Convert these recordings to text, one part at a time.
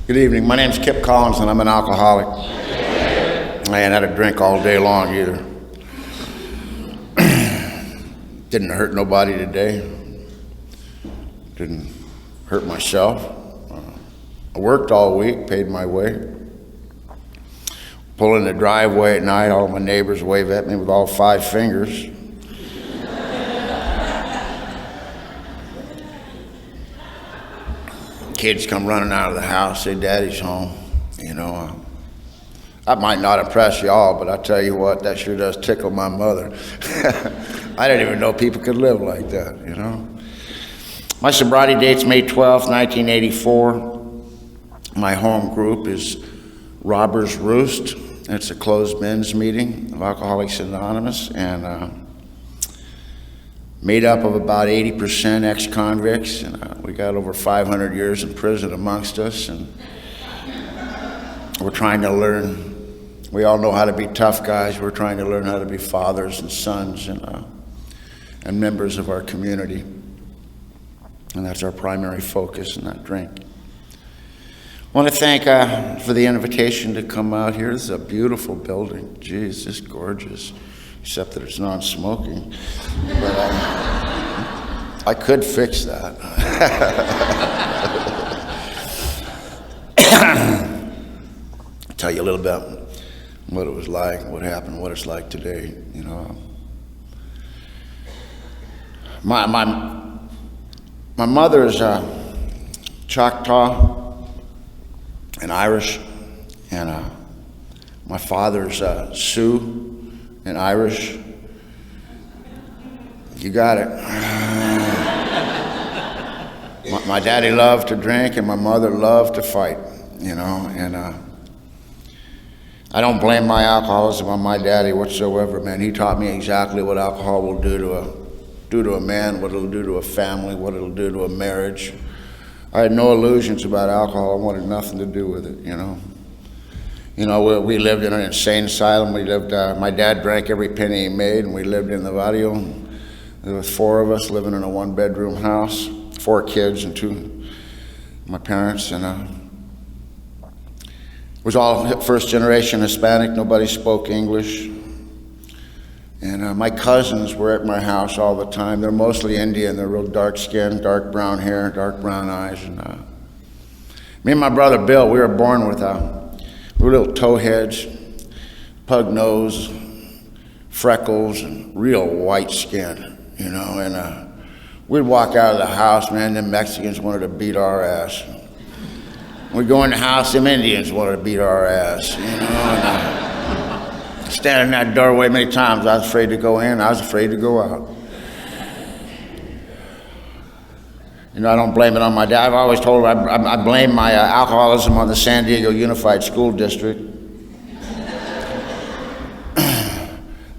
Good evening. My name's Kip Collins, and I'm an alcoholic. I ain't had a drink all day long either. Didn't hurt nobody today. Didn't hurt myself. I worked all week, paid my way. Pull in the driveway at night, all my neighbors wave at me with all 5 fingers. Kids come running out of the house, say daddy's home. You know, that might not impress y'all, but I tell you what, that sure does tickle my mother. I didn't even know people could live like that, you know. My sobriety date's May 12th, 1984. My home group is Robber's Roost. It's a closed men's meeting of Alcoholics Anonymous, and made up of about 80% ex-convicts, and we got over 500 years in prison amongst us, and we're trying to learn. We all know how to be tough guys. We're trying to learn how to be fathers and sons and members of our community, and that's our primary focus in that drink. I want to thank for the invitation to come out here. This is a beautiful building. Geez, it's gorgeous. Except that it's non-smoking. But I could fix that. Tell you a little bit what it was like, what happened, what it's like today. You know, my mother's Choctaw and Irish, and my father's Sioux and Irish. You got it. My daddy loved to drink, and my mother loved to fight, you know, and I don't blame my alcoholism on my daddy whatsoever, man. He taught me exactly what alcohol will do to a man, what it'll do to a family, what it'll do to a marriage. I had no illusions about alcohol. I wanted nothing to do with it, you know. You know, we lived in an insane asylum. We lived, my dad drank every penny he made, and we lived in the barrio. There was 4 of us living in a 1-bedroom house, 4 kids and 2, my parents, and it was all first generation Hispanic. Nobody spoke English. And my cousins were at my house all the time. They're mostly Indian. They're real dark skin, dark brown hair, dark brown eyes. And me and my brother Bill, we were born with we were little towheads, pug nose, freckles, and real white skin, you know. And we'd walk out of the house, man, them Mexicans wanted to beat our ass. We'd go in the house, them Indians wanted to beat our ass, you know. And standing in that doorway many times, I was afraid to go in, I was afraid to go out. You know, I don't blame it on my dad. I've always told her I blame my alcoholism on the San Diego Unified School District.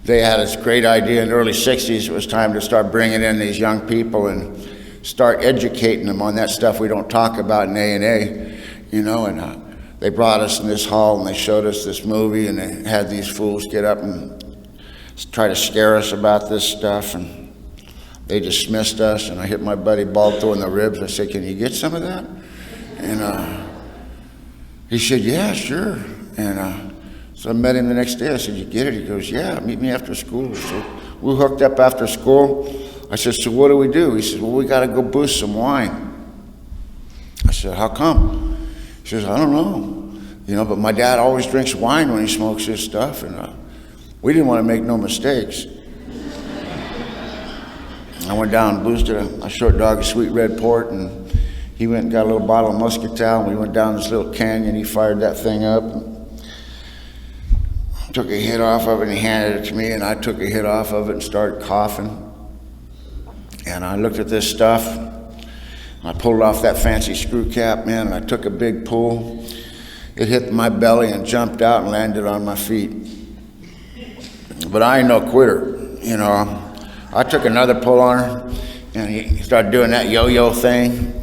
They had this great idea in the early 60s. It was time to start bringing in these young people and start educating them on that stuff we don't talk about in A&A, you know. And they brought us in this hall and they showed us this movie, and they had these fools get up and try to scare us about this stuff, and they dismissed us, and I hit my buddy Balto in the ribs. I said, "Can you get some of that?" And he said, "Yeah, sure." And so I met him the next day. I said, "You get it?" He goes, "Yeah, meet me after school." So we hooked up after school. I said, "So what do we do?" He says, "Well, we got to go boost some wine." I said, "How come?" He says, "I don't know. You know, but my dad always drinks wine when he smokes his stuff, and we didn't want to make no mistakes." I went down and boosted a short dog of sweet red port, and he went and got a little bottle of Muscatel, and we went down this little canyon. He fired that thing up, and took a hit off of it, and he handed it to me, and I took a hit off of it and started coughing. And I looked at this stuff, and I pulled it off that fancy screw cap, man, and I took a big pull. It hit my belly and jumped out and landed on my feet. But I ain't no quitter, you know. I took another pull on her, and he started doing that yo-yo thing,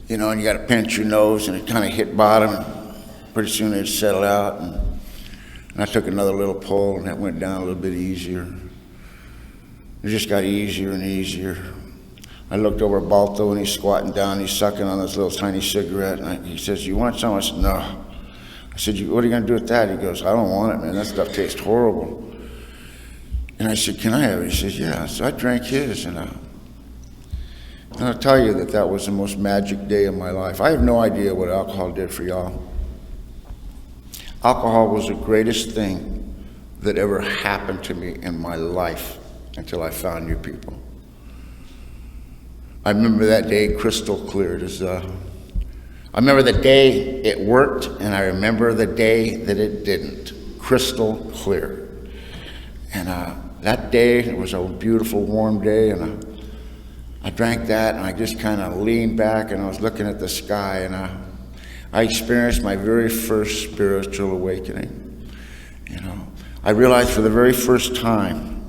you know, and you got to pinch your nose, and it kind of hit bottom, and pretty soon it settled out. And I took another little pull, and it went down a little bit easier. It just got easier and easier. I looked over at Balto, and he's squatting down, he's sucking on this little tiny cigarette, and he says, "You want some?" I said, "No." I said, "What are you going to do with that?" He goes, "I don't want it, man. That stuff tastes horrible." And I said, "Can I have it?" He says, "Yeah." So I drank his, and I'll tell you that was the most magic day of my life. I have no idea what alcohol did for y'all. Alcohol was the greatest thing that ever happened to me in my life until I found you people. I remember that day crystal clear. I remember the day it worked, and I remember the day that it didn't. Crystal clear. And that day, it was a beautiful, warm day, and I drank that, and I just kind of leaned back, and I was looking at the sky, and I experienced my very first spiritual awakening. I realized for the very first time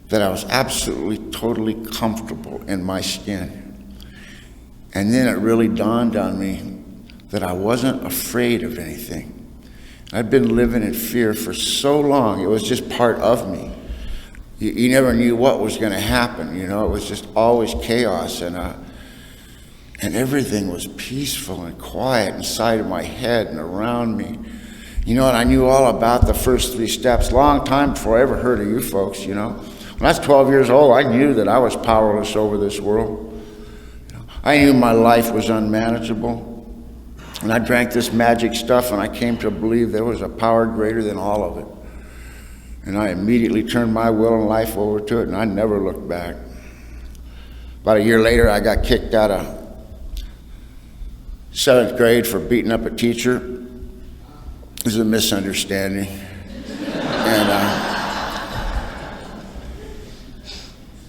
that I was absolutely, totally comfortable in my skin. And then it really dawned on me that I wasn't afraid of anything. I'd been living in fear for so long, it was just part of me. You never knew what was going to happen, it was just always chaos, and everything was peaceful and quiet inside of my head and around me. And I knew all about the first 3 steps, long time before I ever heard of you folks, When I was 12 years old, I knew that I was powerless over this world. I knew my life was unmanageable. And I drank this magic stuff, and I came to believe there was a power greater than all of it. And I immediately turned my will and life over to it, and I never looked back. About a year later, I got kicked out of 7th grade for beating up a teacher. It was a misunderstanding.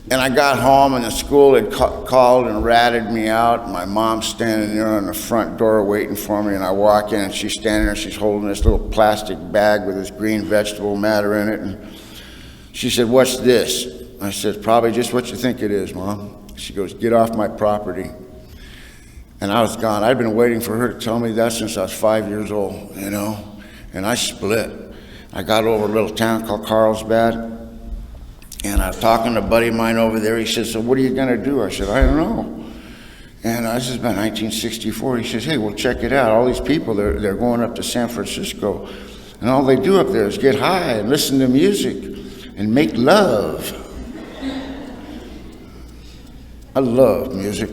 And I got home, and the school had called and ratted me out. My mom's standing there on the front door waiting for me, and I walk in, and she's standing there. She's holding this little plastic bag with this green vegetable matter in it. And she said, "What's this?" I said, "Probably just what you think it is, Mom." She goes, "Get off my property." And I was gone. I'd been waiting for her to tell me that since I was 5 years old, And I split. I got over a little town called Carlsbad. And I was talking to a buddy of mine over there. He said, "So what are you going to do?" I said, "I don't know." And this is about 1964. He says, "Hey, well, check it out. All these people, they're going up to San Francisco. And all they do up there is get high and listen to music and make love." I love music.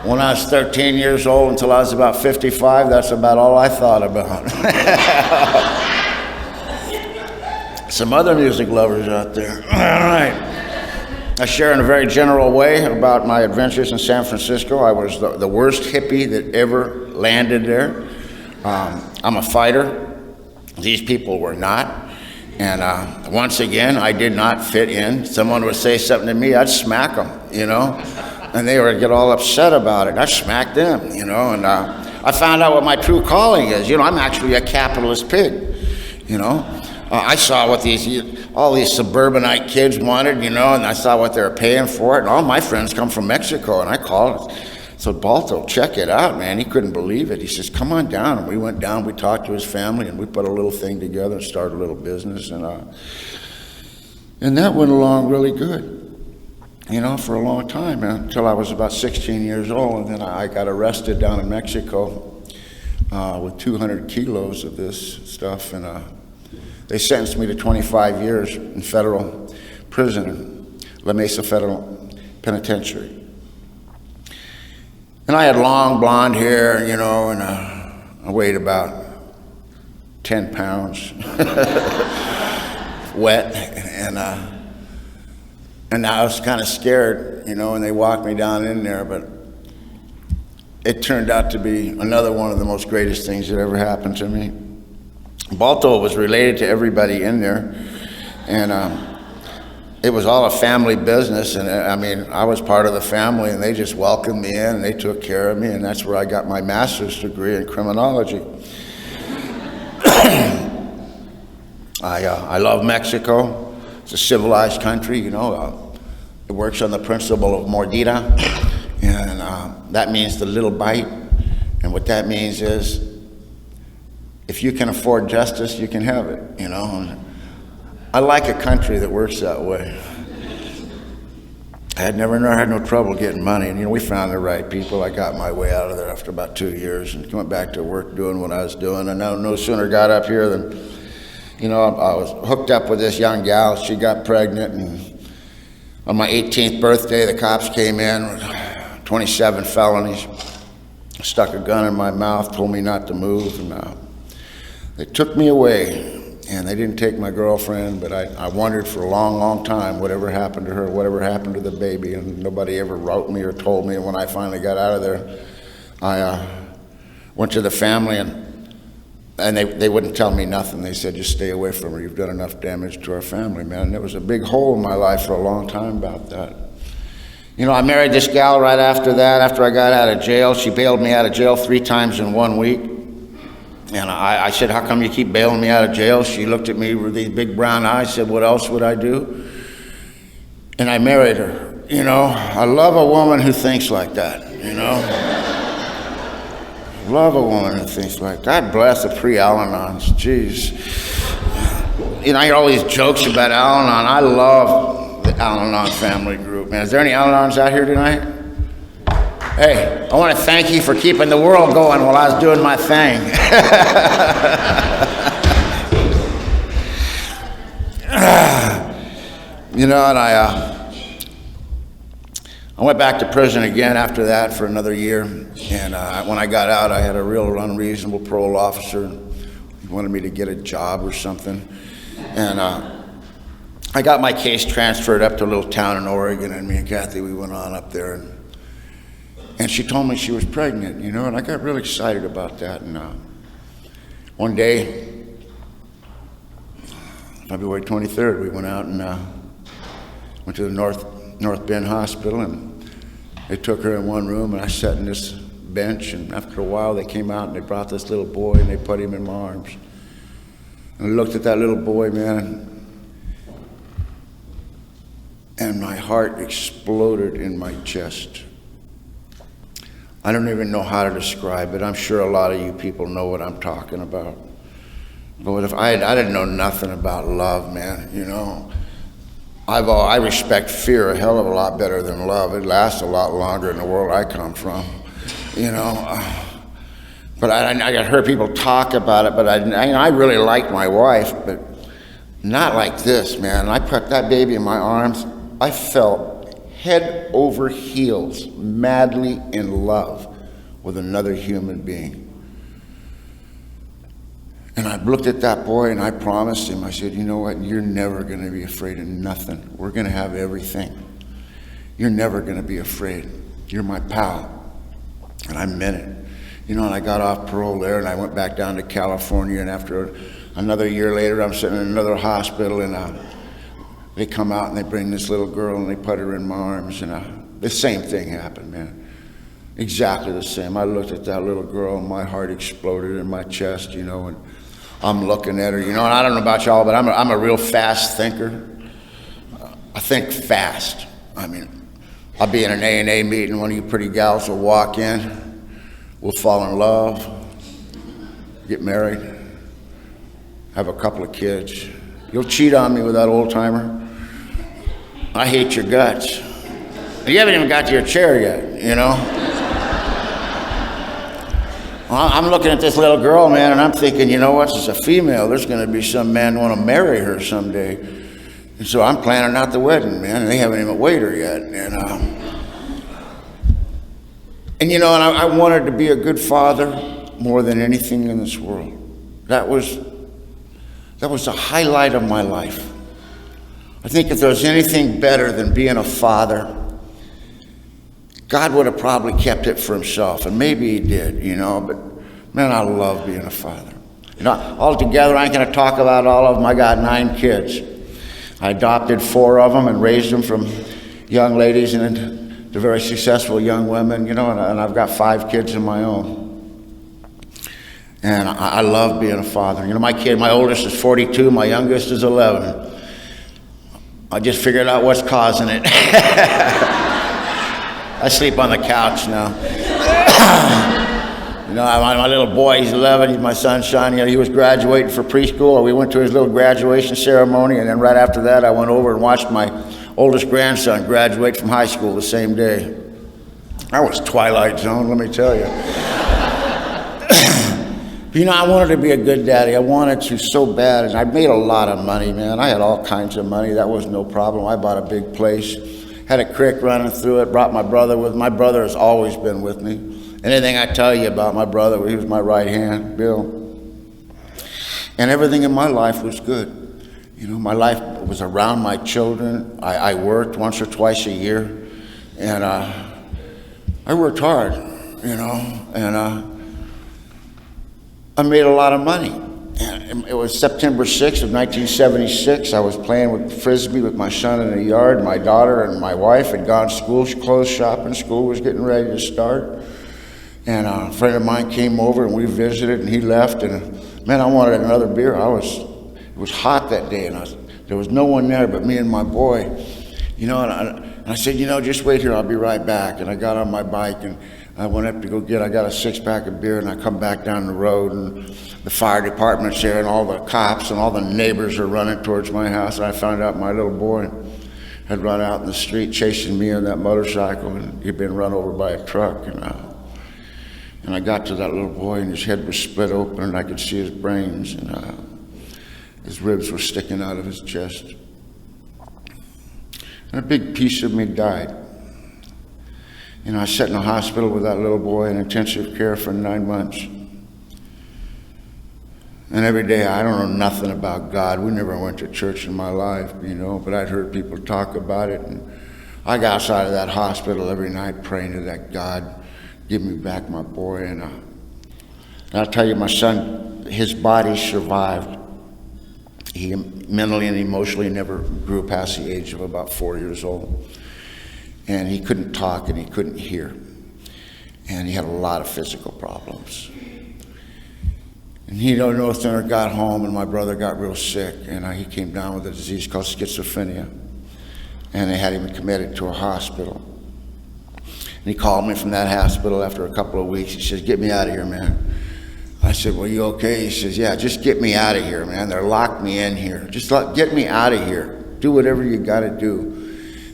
When I was 13 years old until I was about 55, that's about all I thought about. Some other music lovers out there. All right. I share in a very general way about my adventures in San Francisco. I was the worst hippie that ever landed there. I'm a fighter. These people were not. And once again, I did not fit in. Someone would say something to me, I'd smack them, and they would get all upset about it. I'd smack them, and I found out what my true calling is. I'm actually a capitalist pig, I saw what all these suburbanite kids wanted, and I saw what they were paying for it. And all my friends come from Mexico, and I called. So Balto, check it out, man. He couldn't believe it. He says, "Come on down." And we went down. We talked to his family, and we put a little thing together and started a little business. And that went along really good, for a long time, until I was about 16 years old, and then I got arrested down in Mexico with 200 kilos of this stuff, and they sentenced me to 25 years in federal prison, La Mesa Federal Penitentiary. And I had long blonde hair, and I weighed about 10 pounds, wet, and I was kind of scared, and they walked me down in there, but it turned out to be another one of the most greatest things that ever happened to me. Balto was related to everybody in there, and it was all a family business, and I was part of the family, and they just welcomed me in, and they took care of me, and that's where I got my master's degree in criminology. I love Mexico. It's a civilized country, It works on the principle of mordida, and that means the little bite, and what that means is if you can afford justice, you can have it, I like a country that works that way. I had never had no trouble getting money, and we found the right people. I got my way out of there after about 2 years and went back to work doing what I was doing. And I no sooner got up here than, I was hooked up with this young gal. She got pregnant, and on my 18th birthday, the cops came in with 27 felonies, stuck a gun in my mouth, told me not to move, and they took me away. And they didn't take my girlfriend, but I wondered for a long, long time whatever happened to her, whatever happened to the baby, and nobody ever wrote me or told me. And when I finally got out of there, I went to the family, and they wouldn't tell me nothing. They said, just stay away from her. You've done enough damage to our family, man. And there was a big hole in my life for a long time about that. I married this gal right after that. After I got out of jail, she bailed me out of jail 3 times in 1 week. And I said, how come you keep bailing me out of jail? She looked at me with these big brown eyes, said, what else would I do? And I married her. I love a woman who thinks like that, Love a woman who thinks like that. God bless the pre-Al-Anons, jeez. I hear all these jokes about Al-Anon. I love the Al-Anon family group, man. Is there any Al-Anons out here tonight? Hey, I want to thank you for keeping the world going while I was doing my thing. And I went back to prison again after that for another year. And when I got out, I had a real unreasonable parole officer. He wanted me to get a job or something. And I got my case transferred up to a little town in Oregon, and me and Kathy, we went on up there. And she told me she was pregnant, and I got really excited about that. And one day, February 23rd, we went out and went to the North Bend Hospital, and they took her in one room, and I sat in this bench, and after a while they came out and they brought this little boy and they put him in my arms. And I looked at that little boy, man, and my heart exploded in my chest. I don't even know how to describe it. I'm sure a lot of you people know what I'm talking about. But if I didn't know nothing about love, man, I respect fear a hell of a lot better than love. It lasts a lot longer in the world I come from, But I heard people talk about it, but I really like my wife, but not like this, man. I put that baby in my arms. I felt head over heels, madly in love with another human being. And I looked at that boy and I promised him, I said, you know what, you're never going to be afraid of nothing. We're going to have everything. You're never going to be afraid. You're my pal. And I meant it. And I got off parole there and I went back down to California, and after another year later, I'm sitting in another hospital, and they come out and they bring this little girl and they put her in my arms, and the same thing happened, man. Exactly the same. I looked at that little girl and my heart exploded in my chest, and I'm looking at her, and I don't know about y'all, but I'm a real fast thinker. I think fast. I'll be in an A&A meeting, one of you pretty gals will walk in, we'll fall in love, get married, have a couple of kids. You'll cheat on me with that old timer. I hate your guts. You haven't even got to your chair yet, I'm looking at this little girl, man, and I'm thinking, what, she's a female. There's going to be some man who want to marry her someday. And so I'm planning out the wedding, man, and they haven't even weighed her yet. And I wanted to be a good father more than anything in this world. That was the highlight of my life. I think if there was anything better than being a father, God would have probably kept it for himself, and maybe he did, but man, I love being a father. Altogether, I ain't going to talk about all of them. I got 9 kids. I adopted 4 of them and raised them from young ladies and to very successful young women, and I've got 5 kids of my own. And I love being a father. My oldest is 42, my youngest is 11. I just figured out what's causing it. I sleep on the couch now. my little boy, he's 11, he's my sunshine. You know, he was graduating for preschool. We went to his little graduation ceremony, and then right after that, I went over and watched my oldest grandson graduate from high school the same day. That was Twilight Zone, let me tell you. You know, I wanted to be a good daddy. I wanted to so bad, and I made a lot of money, man. I had all kinds of money. That was no problem. I bought a big place, had a creek running through it, brought my brother with me. My brother has always been with me. Anything I tell you about my brother, he was my right hand, Bill. And everything in my life was good. You know, my life was around my children. I worked once or twice a year, and I worked hard, you know, and I made a lot of money. And it was September 6th of 1976. I was playing with Frisbee with my son in the yard. My daughter and my wife had gone school clothes shopping. School was getting ready to start. And a friend of mine came over and we visited, and he left. And man, I wanted another beer. It was hot that day, and there was no one there but me and my boy. You know, and I said, you know, just wait here, I'll be right back. And I got on my bike and I went up to go I got a 6-pack of beer, and I come back down the road, and the fire department's there, and all the cops and all the neighbors are running towards my house. And I found out my little boy had run out in the street chasing me on that motorcycle, and he'd been run over by a truck. And I got to that little boy, and his head was split open, and I could see his brains, and his ribs were sticking out of his chest. And a big piece of me died. You know, I sat in the hospital with that little boy in intensive care for 9 months. And every day, I don't know nothing about God. We never went to church in my life, you know, but I'd heard people talk about it. And I got outside of that hospital every night praying to that God, give me back my boy. And I'll tell you, my son, his body survived. He mentally and emotionally never grew past the age of about 4 years old. And he couldn't talk and he couldn't hear. And he had a lot of physical problems. And he no sooner got home, and my brother got real sick, and he came down with a disease called schizophrenia. And they had him committed to a hospital. And he called me from that hospital after a couple of weeks. He says, get me out of here, man. I said, well, you okay? He says, yeah, just get me out of here, man. They're locked me in here. Just get me out of here. Do whatever you got to do.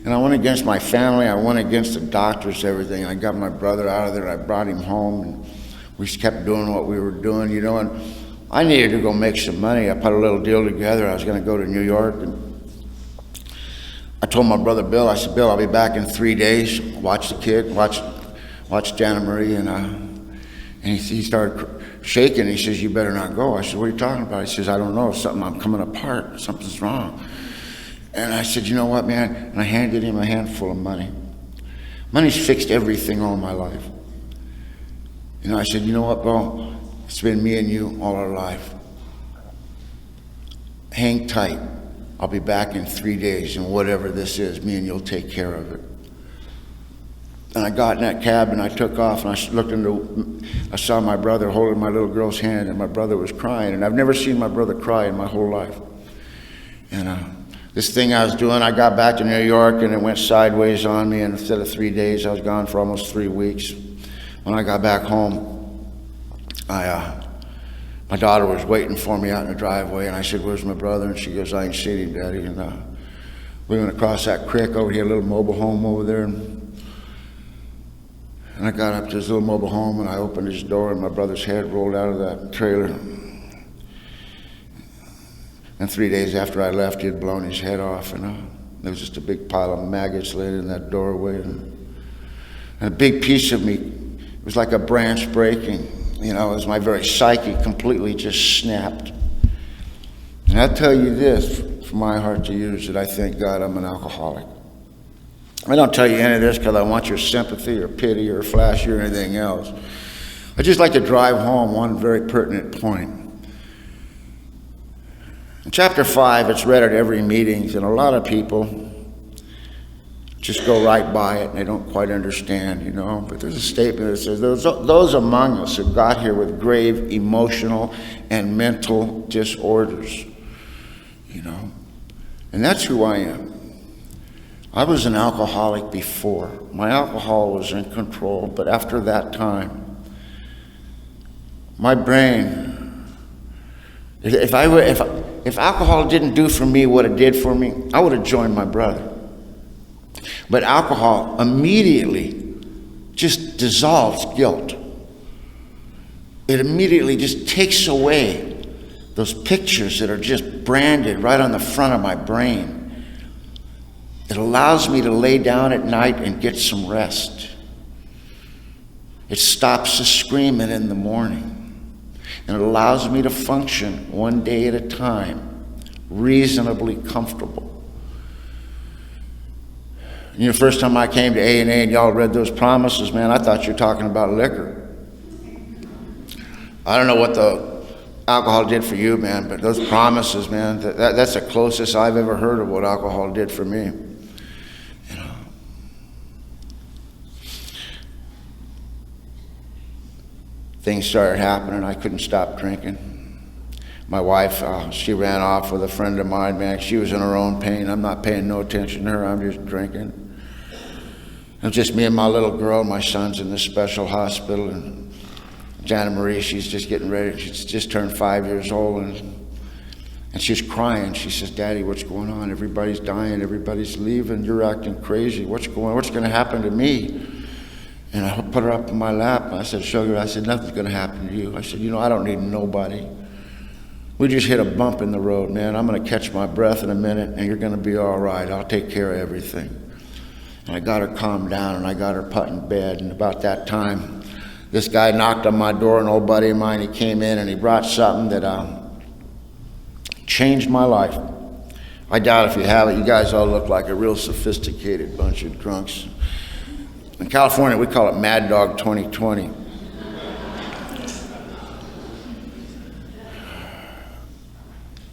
And I went against my family. I went against the doctors, everything. I got my brother out of there. I brought him home, and we just kept doing what we were doing, you know. And I needed to go make some money. I put a little deal together. I was going to go to New York. And I told my brother Bill, I said, Bill, I'll be back in 3 days. Watch the kid, watch Jana Marie. And he started shaking. He says, you better not go. I said, what are you talking about? He says, I don't know. I'm coming apart. Something's wrong. And I said, you know what, man? And I handed him a handful of money. Money's fixed everything all my life. You know, I said, you know what, bro? It's been me and you all our life. Hang tight. I'll be back in 3 days, and whatever this is, me and you'll take care of it. And I got in that cab, and I took off, and I saw my brother holding my little girl's hand, and my brother was crying. And I've never seen my brother cry in my whole life. And this thing I was doing, I got back to New York, and it went sideways on me, and instead of 3 days, I was gone for almost 3 weeks. When I got back home, my daughter was waiting for me out in the driveway, and I said, where's my brother? And she goes, I ain't seen him, Daddy. And we went across that creek over here, a little mobile home over there, and I got up to his little mobile home, and I opened his door, and my brother's head rolled out of that trailer. And 3 days after I left, he had blown his head off, and there was just a big pile of maggots laying in that doorway. And a big piece of me, it was like a branch breaking. You know, it was my very psyche completely just snapped. And I'll tell you this, from my heart to use it, I thank God I'm an alcoholic. I don't tell you any of this because I want your sympathy or pity or flash or anything else. I just like to drive home one very pertinent point. In chapter 5, it's read at every meeting, and a lot of people just go right by it and they don't quite understand, you know. But there's a statement that says, those among us who got here with grave emotional and mental disorders, you know. And that's who I am. I was an alcoholic before. My alcohol was in control, but after that time, my brain, if alcohol didn't do for me what it did for me, I would have joined my brother. But alcohol immediately just dissolves guilt. It immediately just takes away those pictures that are just branded right on the front of my brain. It allows me to lay down at night and get some rest. It stops the screaming in the morning. And it allows me to function one day at a time, reasonably comfortable. You know, the first time I came to A&A and y'all read those promises, man, I thought you were talking about liquor. I don't know what the alcohol did for you, man, but those promises, man, that's the closest I've ever heard of what alcohol did for me. You know. Things started happening. I couldn't stop drinking. My wife, she ran off with a friend of mine, man. She was in her own pain. I'm not paying no attention to her. I'm just drinking. It was just me and my little girl. My son's in this special hospital, and Jana Marie, she's just getting ready. She's just turned 5 years old, and she's crying. She says, "Daddy, what's going on? Everybody's dying. Everybody's leaving. You're acting crazy. What's going to happen to me?" And I put her up in my lap, and I said, "Sugar," I said, "nothing's going to happen to you." I said, "You know, I don't need nobody. We just hit a bump in the road, man. I'm going to catch my breath in a minute, and you're going to be all right. I'll take care of everything." And I got her calmed down, and I got her put in bed. And about that time, this guy knocked on my door, an old buddy of mine. He came in, and he brought something that changed my life. I doubt if you have it. You guys all look like a real sophisticated bunch of drunks. In California, we call it Mad Dog 2020.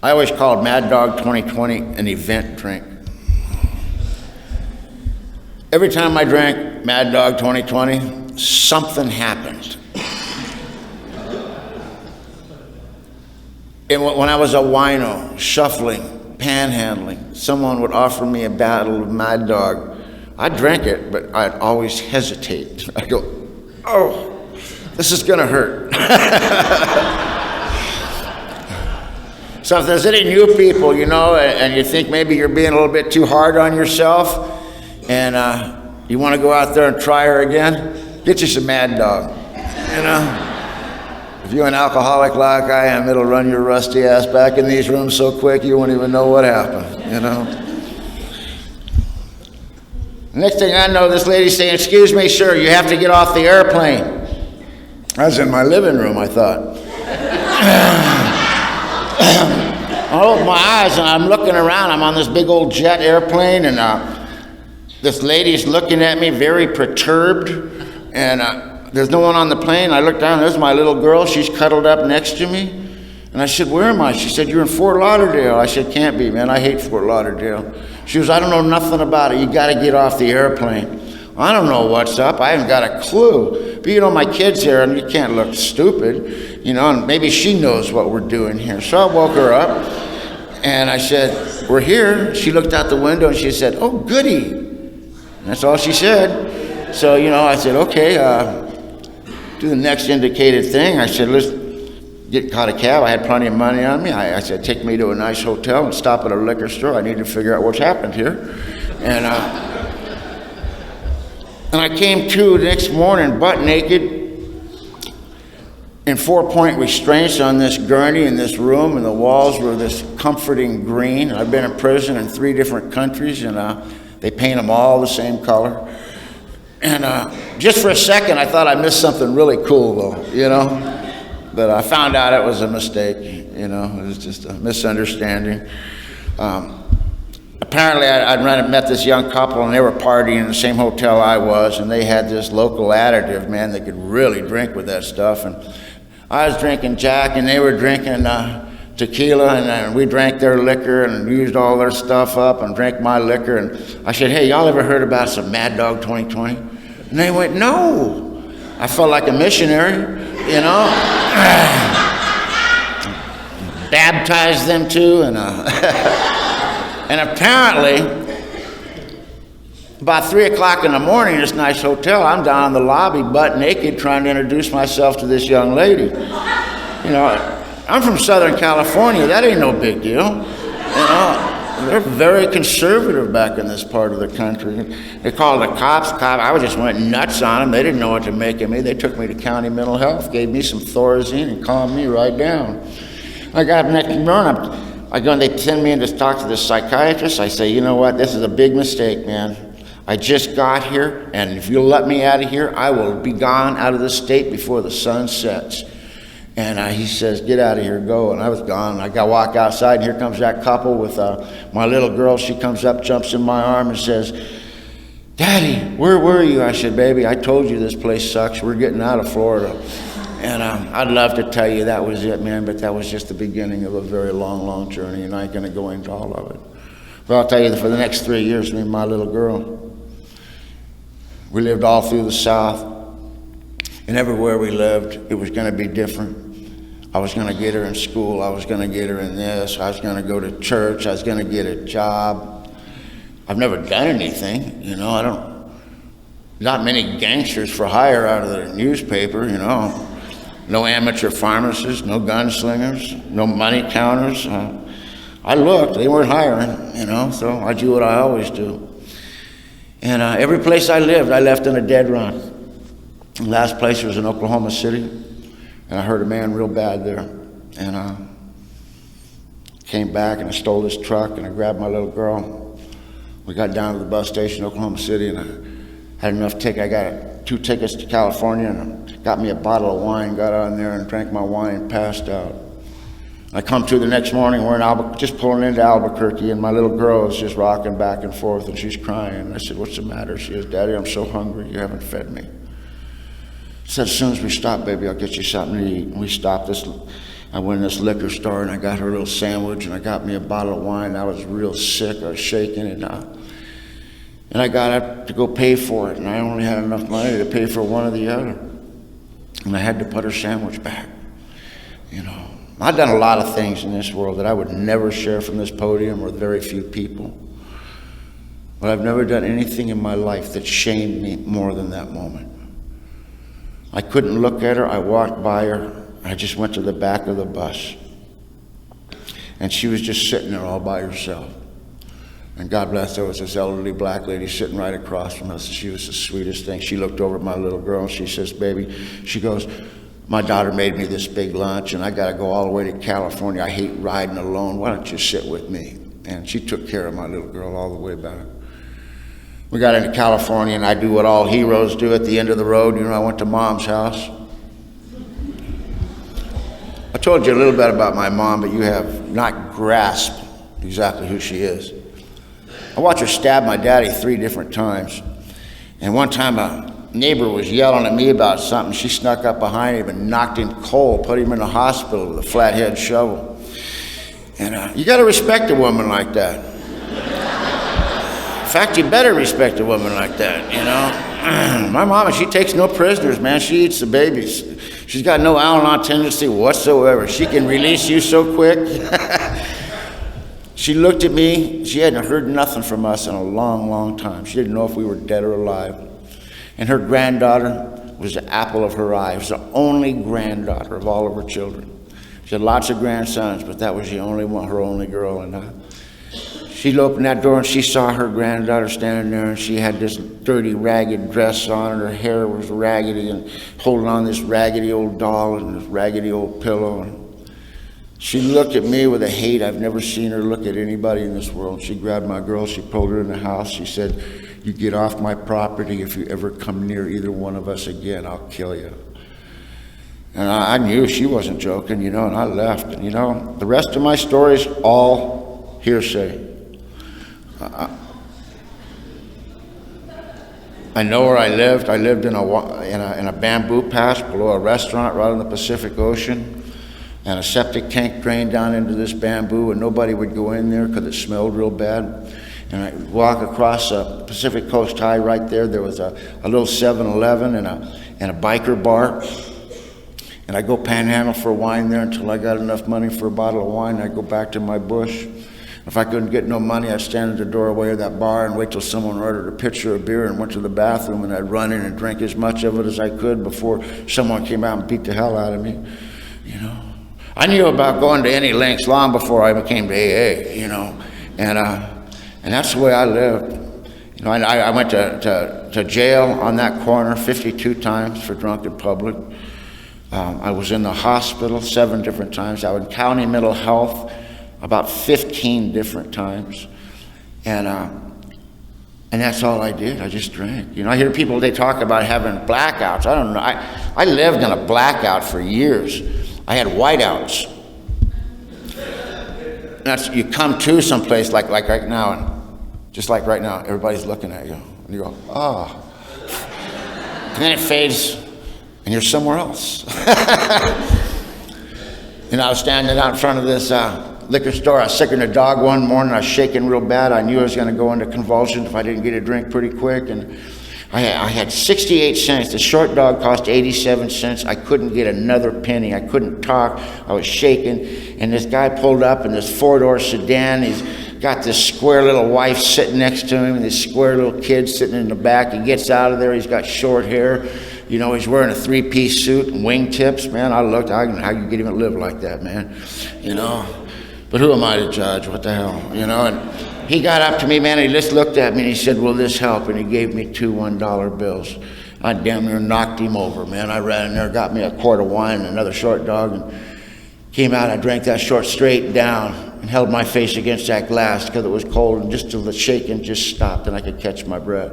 I always called Mad Dog 2020 an event drink. Every time I drank Mad Dog 2020, something happened. And when I was a wino, shuffling, panhandling, someone would offer me a bottle of Mad Dog. I'd drink it, but I'd always hesitate. I'd go, "Oh, this is gonna hurt." So if there's any new people, you know, and you think maybe you're being a little bit too hard on yourself, and you want to go out there and try her again, get you some Mad Dog. You know, if you're an alcoholic like I am, it'll run your rusty ass back in these rooms so quick you won't even know what happened. You know. Next thing I know, this lady's saying, "Excuse me, sir, you have to get off the airplane." I was in my living room, I thought. I opened my eyes and I'm looking around. I'm on this big old jet airplane, and this lady's looking at me very perturbed, and there's no one on the plane. I look down, there's my little girl. She's cuddled up next to me. And I said, "Where am I?" She said, "You're in Fort Lauderdale." I said, "Can't be, man. I hate Fort Lauderdale." She goes, "I don't know nothing about it. You got to get off the airplane." I don't know what's up. I haven't got a clue. But you know, my kid's here, and you can't look stupid, you know, and maybe she knows what we're doing here. So I woke her up, and I said, "We're here." She looked out the window, and she said, "Oh, goody." And that's all she said. So, you know, I said, "Okay, do the next indicated thing." I said, "Let's caught a cab." I had plenty of money on me. I said, "Take me to a nice hotel and stop at a liquor store. I need to figure out what's happened here." And I came to the next morning butt naked in 4-point restraints on this gurney in this room, and the walls were this comforting green. I've been in prison in 3 different countries, and they paint them all the same color. And just for a second, I thought I missed something really cool, though, you know? But I found out it was a mistake, you know, it was just a misunderstanding. Apparently, I'd met this young couple, and they were partying in the same hotel I was, and they had this local additive, man, they could really drink with that stuff. And I was drinking Jack, and they were drinking tequila, and we drank their liquor and used all their stuff up and drank my liquor. And I said, "Hey, y'all ever heard about some Mad Dog 2020? And they went, "No." I felt like a missionary, you know. Baptized them too, and apparently About 3 o'clock in the morning, this nice hotel, I'm down in the lobby, butt naked, trying to introduce myself to this young lady. You know, I'm from Southern California. That ain't no big deal. You know, they're very conservative back in this part of the country. They called the cops. I just went nuts on them. They didn't know what to make of me. They took me to county mental health, gave me some Thorazine, and calmed me right down. I got up next morning. They send me in to talk to the psychiatrist. I say, you know what? This is a big mistake, man. I just got here, and if you'll let me out of here, I will be gone out of the state before the sun sets. And he says, get out of here, go. And I was gone. I walk outside, and here comes that couple with my little girl. She comes up, jumps in my arm, and says, Daddy, where were you? I said, baby, I told you this place sucks. We're getting out of Florida. And I'd love to tell you that was it, man, but that was just the beginning of a very long, long journey, and I ain't going to go into all of it. But I'll tell you that for the next 3 years, me and my little girl, we lived all through the South, and everywhere we lived, it was going to be different. I was going to get her in school. I was going to get her in this. I was going to go to church. I was going to get a job. I've never done anything, you know. Not many gangsters for hire out of the newspaper, you know. No amateur pharmacists, no gunslingers, no money counters. I looked, they weren't hiring, you know, so I do what I always do. And every place I lived, I left in a dead run. The last place was in Oklahoma City, and I hurt a man real bad there. And came back, and I stole this truck, and I grabbed my little girl. We got down to the bus station in Oklahoma City, and I had enough tickets. I got 2 tickets to California, and got me a bottle of wine, got on there and drank my wine and passed out. I come to the next morning, we're in just pulling into Albuquerque, and my little girl is just rocking back and forth, and she's crying. I said, what's the matter? She says, Daddy, I'm so hungry. You haven't fed me. I said, as soon as we stop, baby, I'll get you something to eat. And we stopped I went in this liquor store, and I got her a little sandwich, and I got me a bottle of wine. I was real sick. I was shaking, and I got up to go pay for it, and I only had enough money to pay for one or the other. And I had to put her sandwich back, you know. I've done a lot of things in this world that I would never share from this podium with very few people. But I've never done anything in my life that shamed me more than that moment. I couldn't look at her. I walked by her. I just went to the back of the bus. And she was just sitting there all by herself. And God bless, there was this elderly black lady sitting right across from us. She was the sweetest thing. She looked over at my little girl and she says, baby, she goes, my daughter made me this big lunch, and I got to go all the way to California. I hate riding alone. Why don't you sit with me? And she took care of my little girl all the way back. We got into California, and I do what all heroes do at the end of the road. You know, I went to Mom's house. I told you a little bit about my mom, but you have not grasped exactly who she is. I watched her stab my daddy 3 different times. And one time a neighbor was yelling at me about something. She snuck up behind him and knocked him cold, put him in the hospital with a flathead shovel. And you got to respect a woman like that. In fact, you better respect a woman like that, you know. My mama, she takes no prisoners, man. She eats the babies. She's got no Al-Anon tendency whatsoever. She can release you so quick. She looked at me. She hadn't heard nothing from us in a long, long time. She didn't know if we were dead or alive. And her granddaughter was the apple of her eye. It was the only granddaughter of all of her children. She had lots of grandsons, but that was the only one, her only girl. And she opened that door and she saw her granddaughter standing there, and she had this dirty, ragged dress on, and her hair was raggedy, and holding on this raggedy old doll and this raggedy old pillow. And she looked at me with a hate. I've never seen her look at anybody in this world. She grabbed my girl, she pulled her in the house. She said, you get off my property. If you ever come near either one of us again, I'll kill you. And I knew she wasn't joking, you know, and I left. And, you know, the rest of my story is all hearsay. I know where I lived. I lived in a bamboo patch below a restaurant right on the Pacific Ocean. And a septic tank drained down into this bamboo, and nobody would go in there because it smelled real bad. And I walk across Pacific Coast High right there. There was a little 7-Eleven and a biker bar. And I go panhandle for wine there until I got enough money for a bottle of wine. I go back to my bush. If I couldn't get no money, I'd stand at the doorway of that bar and wait till someone ordered a pitcher of beer and went to the bathroom, and I'd run in and drink as much of it as I could before someone came out and beat the hell out of me, you know. I knew about going to any lengths long before I became to AA, you know, and that's the way I lived. You know, I went to jail on that corner 52 times for drunk in public. I was in the hospital 7 different times. I was in county mental health about 15 different times. And that's all I did. I just drank. You know, I hear people, they talk about having blackouts. I don't know. I lived in a blackout for years. I had whiteouts. That's, you come to someplace like right now, and just like right now, everybody's looking at you. And you go, oh. And then it fades, and you're somewhere else. And I was standing out in front of this liquor store. I was sick in the dog one morning. I was shaking real bad. I knew I was going to go into convulsions if I didn't get a drink pretty quick. And I had 68 cents. The short dog cost 87 cents. I couldn't get another penny. I couldn't talk. I was shaking. And this guy pulled up in this 4-door sedan. He's got this square little wife sitting next to him and this square little kid sitting in the back. He gets out of there. He's got short hair. You know, he's wearing a 3-piece suit and wingtips. Man, I looked, how you get even live like that, man? You know, but who am I to judge? What the hell? You know, and he got up to me, man, and he just looked at me and he said, will this help? And he gave me 2 $1 bills. I damn near knocked him over, man. I ran in there, got me a quart of wine and another short dog, and came out. I drank that short straight down and held my face against that glass because it was cold, and just till the shaking just stopped and I could catch my breath.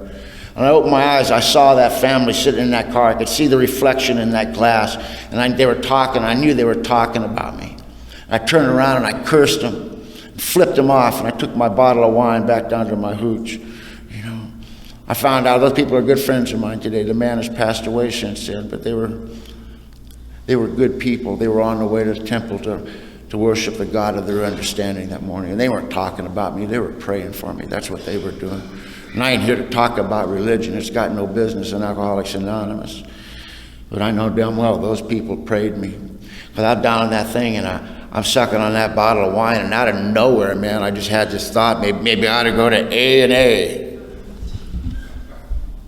And I opened my eyes. I saw that family sitting in that car. I could see the reflection in that glass, and they were talking. I knew they were talking about me. I turned around and I cursed them, flipped them off, and I took my bottle of wine back down to my hooch. You know, I found out those people are good friends of mine today. The man has passed away since then, but they were good people. They were on the way to the temple to worship the God of their understanding that morning. And they weren't talking about me. They were praying for me. That's what they were doing. And I ain't here to talk about religion. It's got no business in Alcoholics Anonymous. But I know damn well those people prayed me. Because I'm down in that thing, and I'm sucking on that bottle of wine, and out of nowhere, man, I just had this thought, maybe I ought to go to A&A.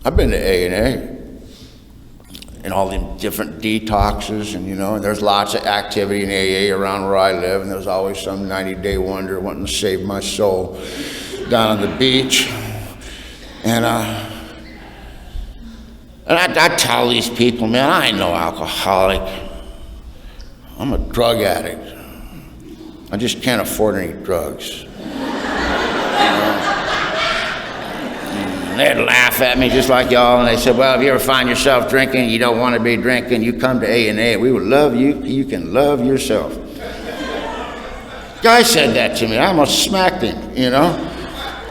I've been to A&A. And all the different detoxes, and you know, and there's lots of activity in AA around where I live, and there's always some 90-day wonder wanting to save my soul down on the beach. And I tell these people, man, I ain't no alcoholic. I'm a drug addict. I just can't afford any drugs. They'd laugh at me just like y'all, and they said, well, if you ever find yourself drinking, you don't want to be drinking, you come to A&A. We would love you. You can love yourself. Guy said that to me. I almost smacked him, you know.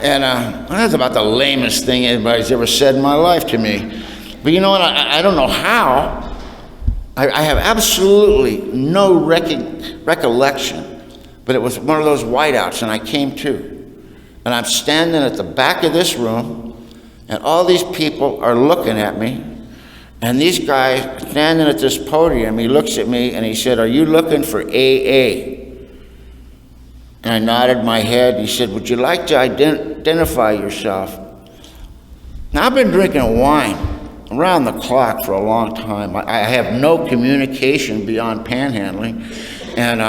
And that's about the lamest thing anybody's ever said in my life to me. But you know what? I don't know how. I have absolutely no recollection. But it was one of those whiteouts, and I came to. And I'm standing at the back of this room, and all these people are looking at me, and these guys standing at this podium, he looks at me and he said, are you looking for AA? And I nodded my head. He said, would you like to identify yourself? Now, I've been drinking wine around the clock for a long time. I have no communication beyond panhandling, and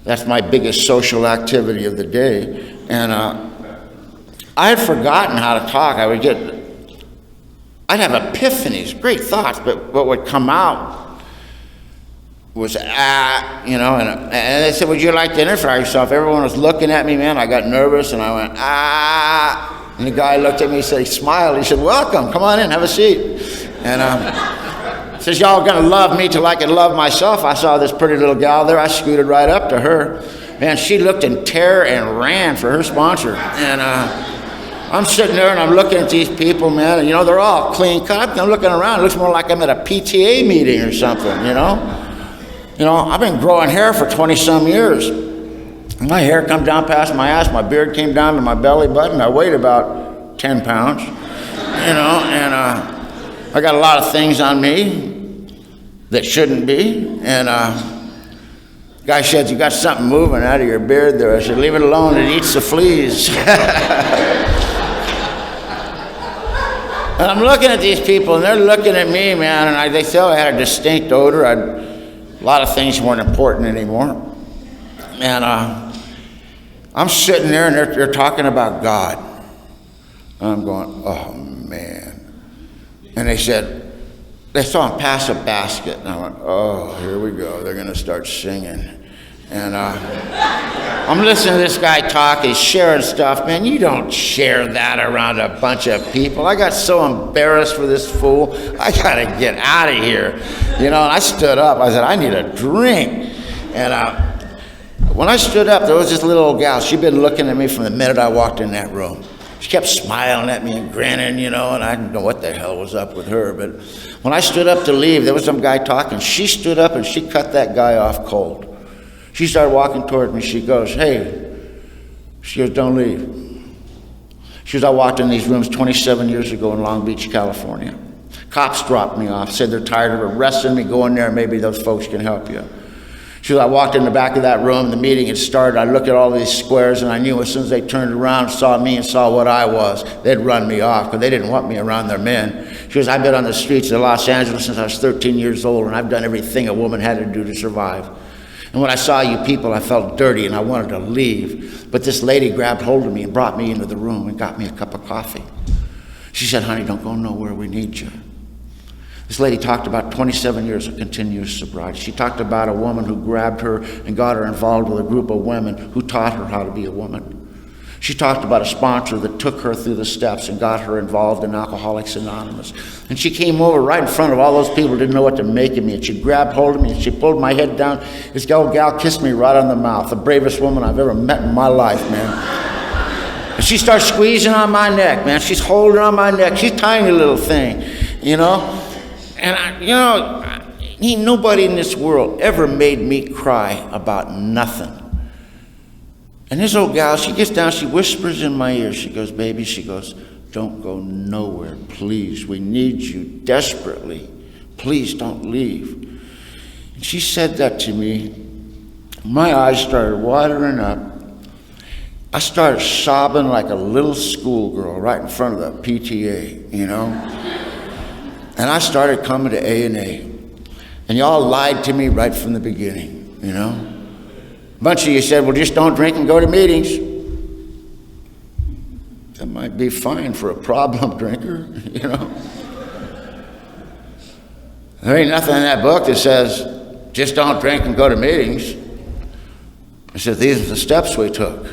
that's my biggest social activity of the day. And I had forgotten how to talk. I'd have epiphanies, great thoughts, but what would come out was, you know, and they said, would you like to identify yourself? Everyone was looking at me, man. I got nervous, and I went, and the guy looked at me, he smiled, he said, welcome, come on in, have a seat. And says, y'all gonna love me till I can love myself. I saw this pretty little gal there. I scooted right up to her. Man, she looked in terror and ran for her sponsor. And I'm sitting there and I'm looking at these people, man, and you know, they're all clean cut. I'm looking around, it looks more like I'm at a PTA meeting or something, you know. You know, I've been growing hair for 20-some years. My hair come down past my ass, my beard came down to my belly button. I weighed about 10 pounds, you know, and I got a lot of things on me that shouldn't be, and got Guy said, you got something moving out of your beard there. I said, leave it alone, it eats the fleas. And I'm looking at these people, and they're looking at me, man, and they thought I had a distinct odor. A lot of things weren't important anymore. And I'm sitting there, and they're talking about God. And I'm going, oh, man. And they saw him pass a basket. And I went, oh, here we go. They're going to start singing. And I'm listening to this guy talk. He's sharing stuff. Man, you don't share that around a bunch of people. I got so embarrassed for this fool. I got to get out of here. You know, and I stood up. I said, I need a drink. And when I stood up, there was this little old gal. She'd been looking at me from the minute I walked in that room. She kept smiling at me and grinning, you know, and I didn't know what the hell was up with her. But when I stood up to leave, there was some guy talking. She stood up and she cut that guy off cold. She started walking toward me. She goes, hey. She goes, don't leave. She goes, I walked in these rooms 27 years ago in Long Beach, California. Cops dropped me off, said they're tired of arresting me. Go in there, maybe those folks can help you. She goes, I walked in the back of that room, the meeting had started. I looked at all these squares, and I knew as soon as they turned around, saw me and saw what I was, they'd run me off because they didn't want me around their men. She goes, I've been on the streets of Los Angeles since I was 13 years old, and I've done everything a woman had to do to survive. And when I saw you people, I felt dirty, and I wanted to leave. But this lady grabbed hold of me and brought me into the room and got me a cup of coffee. She said, honey, don't go nowhere, we need you. This lady talked about 27 years of continuous sobriety. She talked about a woman who grabbed her and got her involved with a group of women who taught her how to be a woman. She talked about a sponsor that took her through the steps and got her involved in Alcoholics Anonymous. And she came over right in front of all those people who didn't know what to make of me, and she grabbed hold of me and she pulled my head down. This old gal kissed me right on the mouth, the bravest woman I've ever met in my life, man. And she starts squeezing on my neck, man. She's holding on my neck. She's a tiny little thing, you know. And, ain't nobody in this world ever made me cry about nothing. And this old gal, she gets down, she whispers in my ear. She goes, baby, she goes, don't go nowhere, please. We need you desperately. Please don't leave. And she said that to me. My eyes started watering up. I started sobbing like a little schoolgirl right in front of the PTA, you know. And I started coming to A&A. And y'all lied to me right from the beginning, you know. A bunch of you said, well, just don't drink and go to meetings. That might be fine for a problem drinker, you know. There ain't nothing in that book that says, just don't drink and go to meetings. It says, these are the steps we took.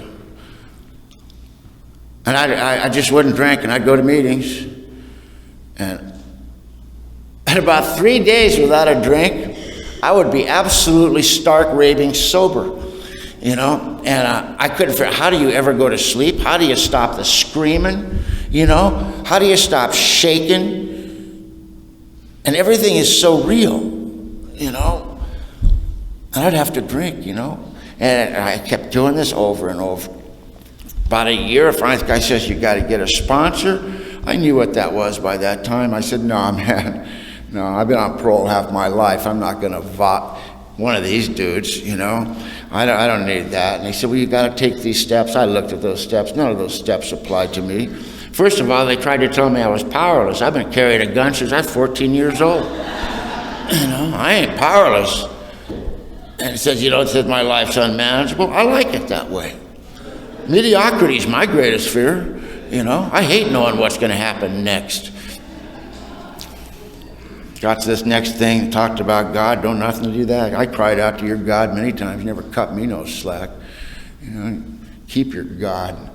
And I just wouldn't drink, and I'd go to meetings. And about 3 days without a drink, I would be absolutely stark raving sober. You know, and I couldn't figure out, how do you ever go to sleep? How do you stop the screaming? You know, how do you stop shaking? And everything is so real, you know. And I'd have to drink, you know. And I kept doing this over and over. About a year, finally, this guy says, you got to get a sponsor. I knew what that was by that time. I said, no, man, no, I've been on parole half my life. I'm not going to one of these dudes, you know. I don't need that. And he said, well, you got to take these steps. I looked at those steps. None of those steps applied to me. First of all, they tried to tell me I was powerless. I've been carrying a gun since I was 14 years old. You know, I ain't powerless. And it says, you know, it says my life's unmanageable. I like it that way. Mediocrity is my greatest fear. You know, I hate knowing what's going to happen next. Got to this next thing, talked about God, don't nothing to do that. I cried out to your God many times, never cut me no slack. You know, keep your God.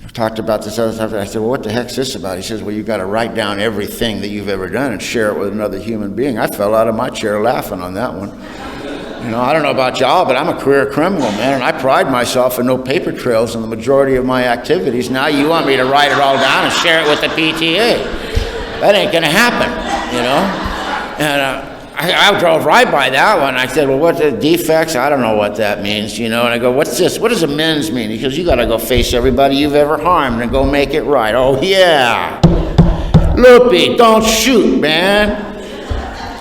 I talked about this other stuff. I said, well, what the heck's this about? He says, well, you got to write down everything that you've ever done and share it with another human being. I fell out of my chair laughing on that one. You know, I don't know about y'all, but I'm a career criminal, man, and I pride myself in no paper trails in the majority of my activities. Now you want me to write it all down and share it with the PTA. That ain't going to happen, you know. And I drove right by that one. I said, well, what's the defects? I don't know what that means, you know. And I go, what's this? What does amends mean? He goes, you got to go face everybody you've ever harmed and go make it right. Oh, yeah. Loopy, don't shoot, man.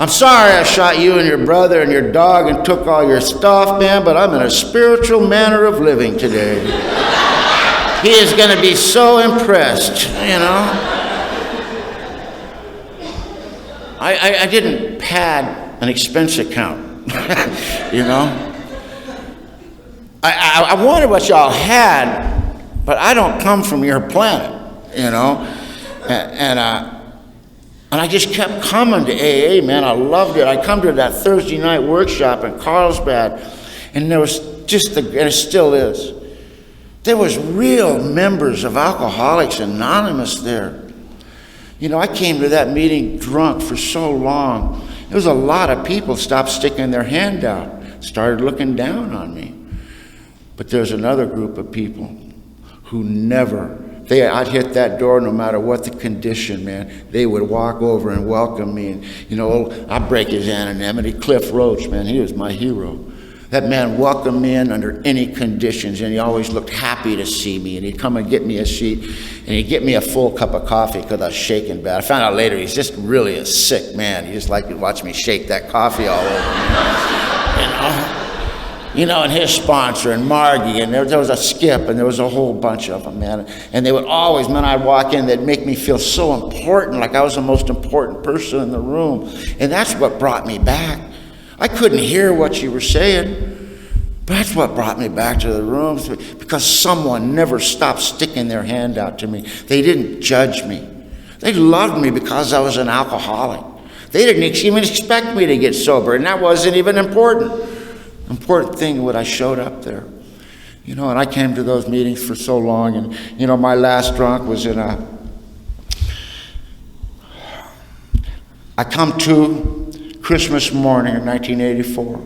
I'm sorry I shot you and your brother and your dog and took all your stuff, man, but I'm in a spiritual manner of living today. He is going to be so impressed, you know. I didn't pad an expense account, you know. I wanted what y'all had, but I don't come from your planet, you know. And I just kept coming to AA, man. I loved it. I come to that Thursday night workshop in Carlsbad, and there was just and it still is. There was real members of Alcoholics Anonymous there. You know, I came to that meeting drunk for so long. There was a lot of people stopped sticking their hand out, started looking down on me. But there's another group of people who I'd hit that door no matter what the condition, man. They would walk over and welcome me. And, you know, I'd break his anonymity. Cliff Roach, man, he was my hero. That man welcomed me in under any conditions, and he always looked happy to see me. And he'd come and get me a seat, and he'd get me a full cup of coffee because I was shaking bad. I found out later he's just really a sick man. He just liked to watch me shake that coffee all over me. You know, and his sponsor, and Margie, and there was a Skip, and there was a whole bunch of them, man. And they would always, man, I'd walk in, they'd make me feel so important, like I was the most important person in the room. And that's what brought me back. I couldn't hear what you were saying, but that's what brought me back to the rooms, because someone never stopped sticking their hand out to me. They didn't judge me. They loved me because I was an alcoholic. They didn't even expect me to get sober, and that wasn't even important. Important thing when I showed up there. You know, and I came to those meetings for so long, and, you know, my last drunk was I come to Christmas morning in 1984.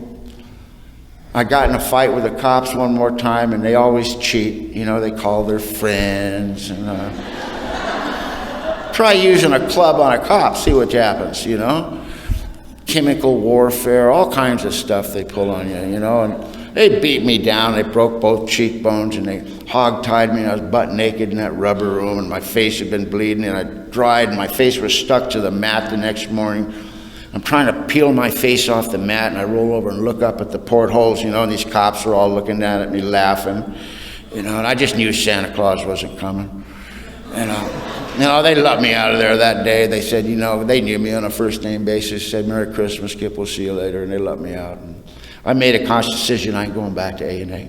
I got in a fight with the cops one more time, and they always cheat. You know, they call their friends, and try using a club on a cop, see what happens, you know. Chemical warfare, all kinds of stuff they pull on you, you know. And they beat me down. They broke both cheekbones, and they hog-tied me, and I was butt naked in that rubber room, and my face had been bleeding, and I dried, and my face was stuck to the mat the next morning. I'm trying to peel my face off the mat, and I roll over and look up at the portholes, you know, and these cops are all looking down at me laughing, you know, and I just knew Santa Claus wasn't coming. And, you know, they let me out of there that day. They said, you know, they knew me on a first-name basis, said, Merry Christmas, Kip, we'll see you later, and they let me out. And I made a conscious decision, I ain't going back to A&A.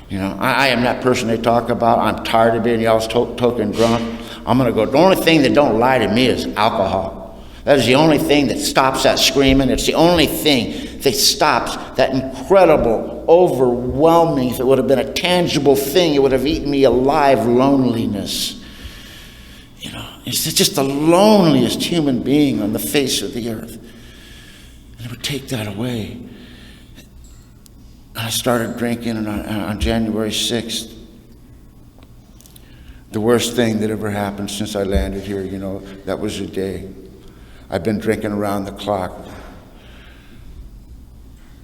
You know, I am that person they talk about. I'm tired of being y'all's token drunk. I'm going to go. The only thing that don't lie to me is alcohol. That is the only thing that stops that screaming. It's the only thing that stops that incredible, overwhelming, if it would have been a tangible thing, it would have eaten me alive, loneliness. You know, it's just the loneliest human being on the face of the earth. And it would take that away. And I started drinking on January 6th. The worst thing that ever happened since I landed here, you know, that was the day. I've been drinking around the clock.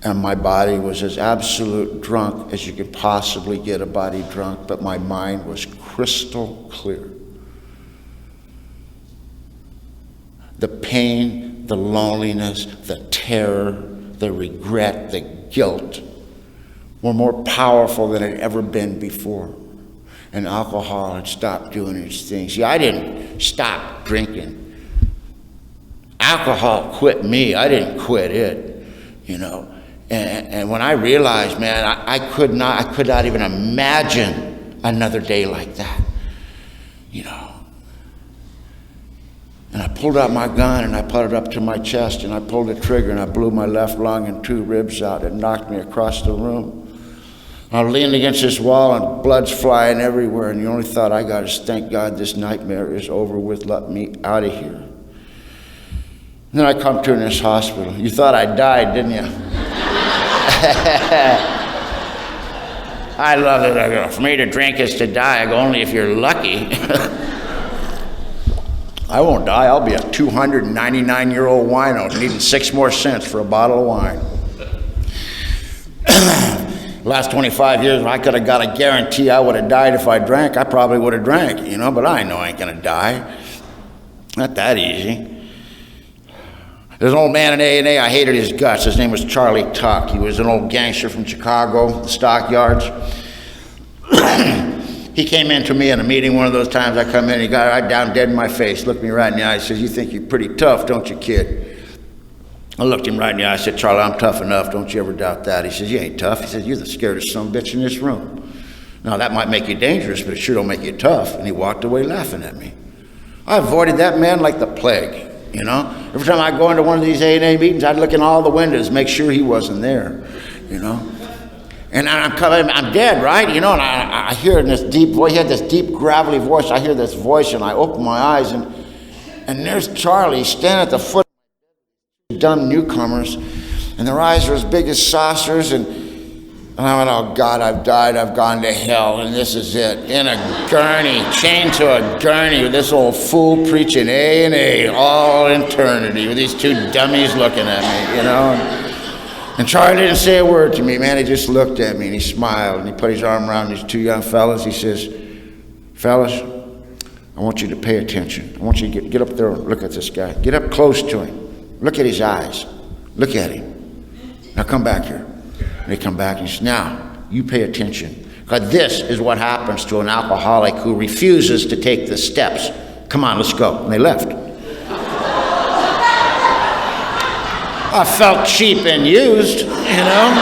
And my body was as absolute drunk as you could possibly get a body drunk, but my mind was crystal clear. The pain, the loneliness, the terror, the regret, the guilt were more powerful than it had ever been before. And alcohol had stopped doing its thing. See, I didn't stop drinking. Alcohol quit me. I didn't quit it, you know. And when I realized, man, I could not even imagine another day like that, you know. And I pulled out my gun and I put it up to my chest and I pulled the trigger and I blew my left lung and 2 ribs out. It knocked me across the room. I leaned against this wall and blood's flying everywhere, and the only thought I got is, thank God this nightmare is over with, let me out of here. And then I come to in this hospital. You thought I died, didn't you? I love it. For me to drink is to die. I go, only if you're lucky. I won't die. I'll be a 299-year-old wino needing 6 more cents for a bottle of wine. Last 25 years, I could have got a guarantee I would have died if I drank. I probably would have drank, you know, but I know I ain't going to die. Not that easy. There's an old man in A&A, I hated his guts. His name was Charlie Tuck. He was an old gangster from Chicago, the stockyards. He came in to me in a meeting one of those times. I come in, he got right down dead in my face, looked me right in the eye, he says, "You think you're pretty tough, don't you, kid?" I looked him right in the eye, I said, "Charlie, I'm tough enough, don't you ever doubt that." He says, "You ain't tough." He says, "You're the scariest son of a bitch in this room. Now, that might make you dangerous, but it sure don't make you tough." And he walked away laughing at me. I avoided that man like the plague, you know. Every time I go into one of these A&A meetings, I'd look in all the windows, make sure he wasn't there, you know. And I'm dead, right? You know, and I hear in this deep voice, he had this deep, gravelly voice. I hear this voice, and I open my eyes, and there's Charlie standing at the foot of dumb newcomers, and their eyes are as big as saucers, and I went, "Oh, God, I've died, I've gone to hell, and this is it." In a gurney, chained to a gurney, with this old fool preaching A&A all eternity, with these two dummies looking at me, you know. And Charlie didn't say a word to me, man. He just looked at me, and he smiled, and he put his arm around these two young fellas. He says, "Fellas, I want you to pay attention. I want you to get up there and look at this guy. Get up close to him. Look at his eyes. Look at him. Now come back here." And they come back, and he says, "Now, you pay attention. Because this is what happens to an alcoholic who refuses to take the steps. Come on, let's go." And they left. I felt cheap and used, you know.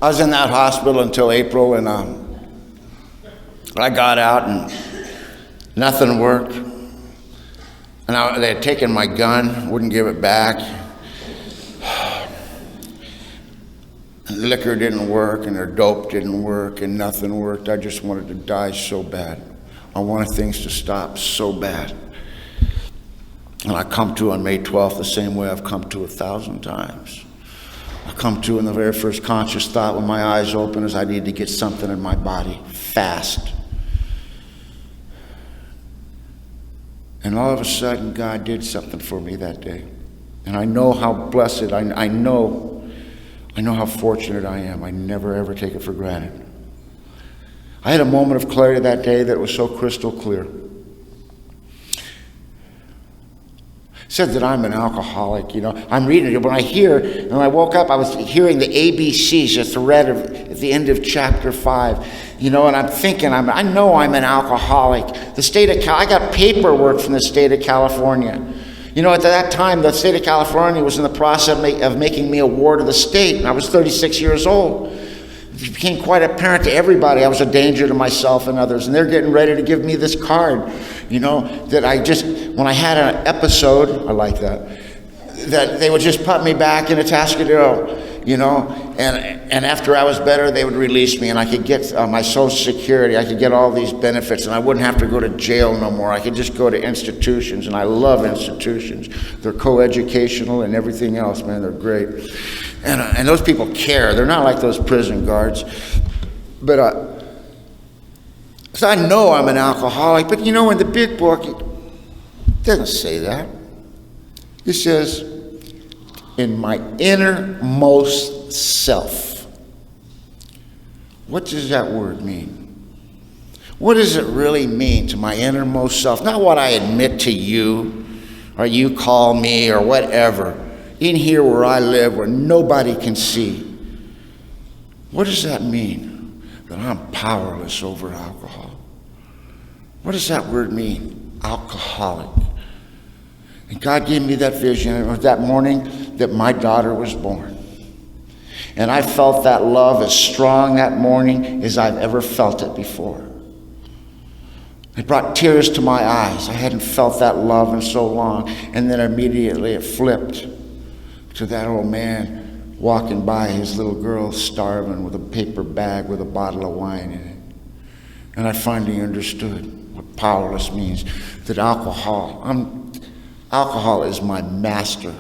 I was in that hospital until April, and I got out, and nothing worked. And they had taken my gun, wouldn't give it back. And liquor didn't work, and their dope didn't work, and nothing worked. I just wanted to die so bad. I wanted things to stop so bad. And I come to on May 12th the same way I've come to 1,000 times. I come to, and the very first conscious thought when my eyes open is I need to get something in my body fast. And all of a sudden, God did something for me that day. And I know how blessed, I know how fortunate I am. I never, ever take it for granted. I had a moment of clarity that day that was so crystal clear. It said that I'm an alcoholic, you know. I'm reading it. When I woke up, I was hearing the ABCs, a thread at the end of chapter 5. You know, and I'm thinking, I know I'm an alcoholic. I got paperwork from the state of California. You know, at that time, the state of California was in the process of making me a ward of the state, and I was 36 years old. It became quite apparent to everybody I was a danger to myself and others, and they're getting ready to give me this card, you know, that when I had an episode, I like that they would just put me back in Atascadero, you know, and after I was better, they would release me, and I could get my Social Security. I could get all these benefits, and I wouldn't have to go to jail no more. I could just go to institutions, and I love institutions. They're co-educational and everything else, man. They're great. And those people care. They're not like those prison guards. But so I know I'm an alcoholic, but you know, in the big book, it doesn't say that. It says, in my innermost self. What does that word mean? What does it really mean to my innermost self? Not what I admit to you, or you call me, or whatever. In here where I live, where nobody can see. What does that mean? That I'm powerless over alcohol. What does that word mean? Alcoholic. And God gave me that vision. It was that morning that my daughter was born. And I felt that love as strong that morning as I've ever felt it before. It brought tears to my eyes. I hadn't felt that love in so long. And then immediately it flipped to that old man walking by his little girl starving with a paper bag with a bottle of wine in it. And I finally understood what powerless means. That alcohol is my master.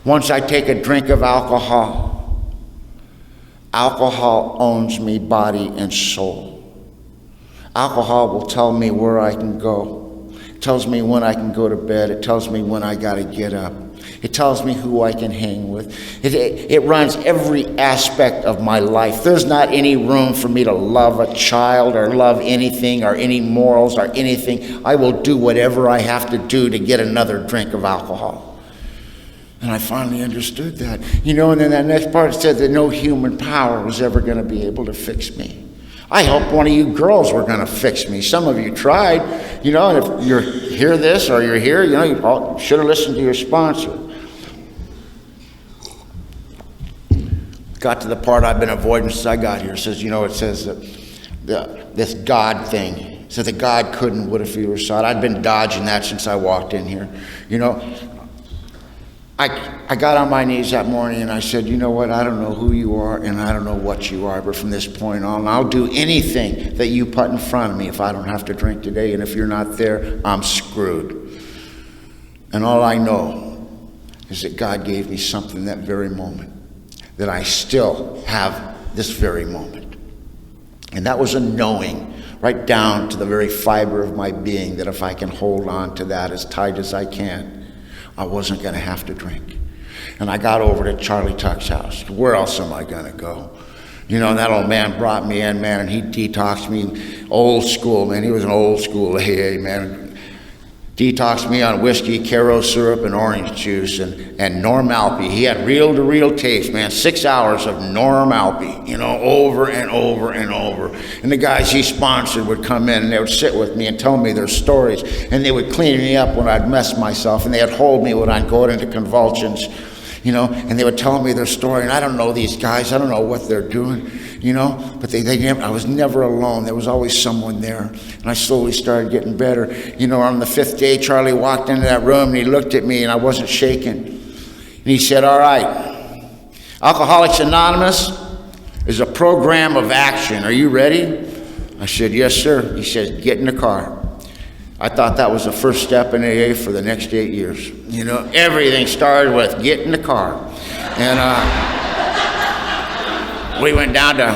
Once I take a drink of alcohol, alcohol owns me body and soul. Alcohol will tell me where I can go, tells me when I can go to bed. It tells me when I got to get up. It tells me who I can hang with. It runs every aspect of my life. There's not any room for me to love a child or love anything or any morals or anything. I will do whatever I have to do to get another drink of alcohol. And I finally understood that. And then that next part said that no human power was ever going to be able to fix me. I hoped one of you girls were going to fix me. Some of you tried, and if you hear this or you're here, you should have listened to your sponsor. Got to the part I've been avoiding since I got here. It says, it says that this God thing. It said that God couldn't, would if he were sought. I'd been dodging that since I walked in here. I got on my knees that morning and I said, you know what, I don't know who you are and I don't know what you are, but from this point on, I'll do anything that you put in front of me if I don't have to drink today, and if you're not there, I'm screwed. And all I know is that God gave me something that very moment, that I still have this very moment. And that was a knowing right down to the very fiber of my being, that if I can hold on to that as tight as I can, I wasn't going to have to drink. And I got over to Charlie Tuck's house. Where else am I going to go? That old man brought me in, man, and he detoxed me old school, man. He was an old school AA, man. Detoxed me on whiskey, Caro syrup, and orange juice, and Normalpi. He had reel-to-reel tapes, man, 6 hours of Normalpi, over and over and over. And the guys he sponsored would come in, and they would sit with me and tell me their stories, and they would clean me up when I'd mess myself, and they'd hold me when I'd go into convulsions, and they would tell me their story. And I don't know these guys, I don't know what they're doing, but they never, I was never alone. There was always someone there. And I slowly started getting better. On the 5th day, Charlie walked into that room and he looked at me and I wasn't shaking. And he said, all right, Alcoholics Anonymous is a program of action. Are you ready? I said, yes, sir. He says, get in the car. I thought that was the first step in AA for the next 8 years. Everything started with get in the car. And we went down to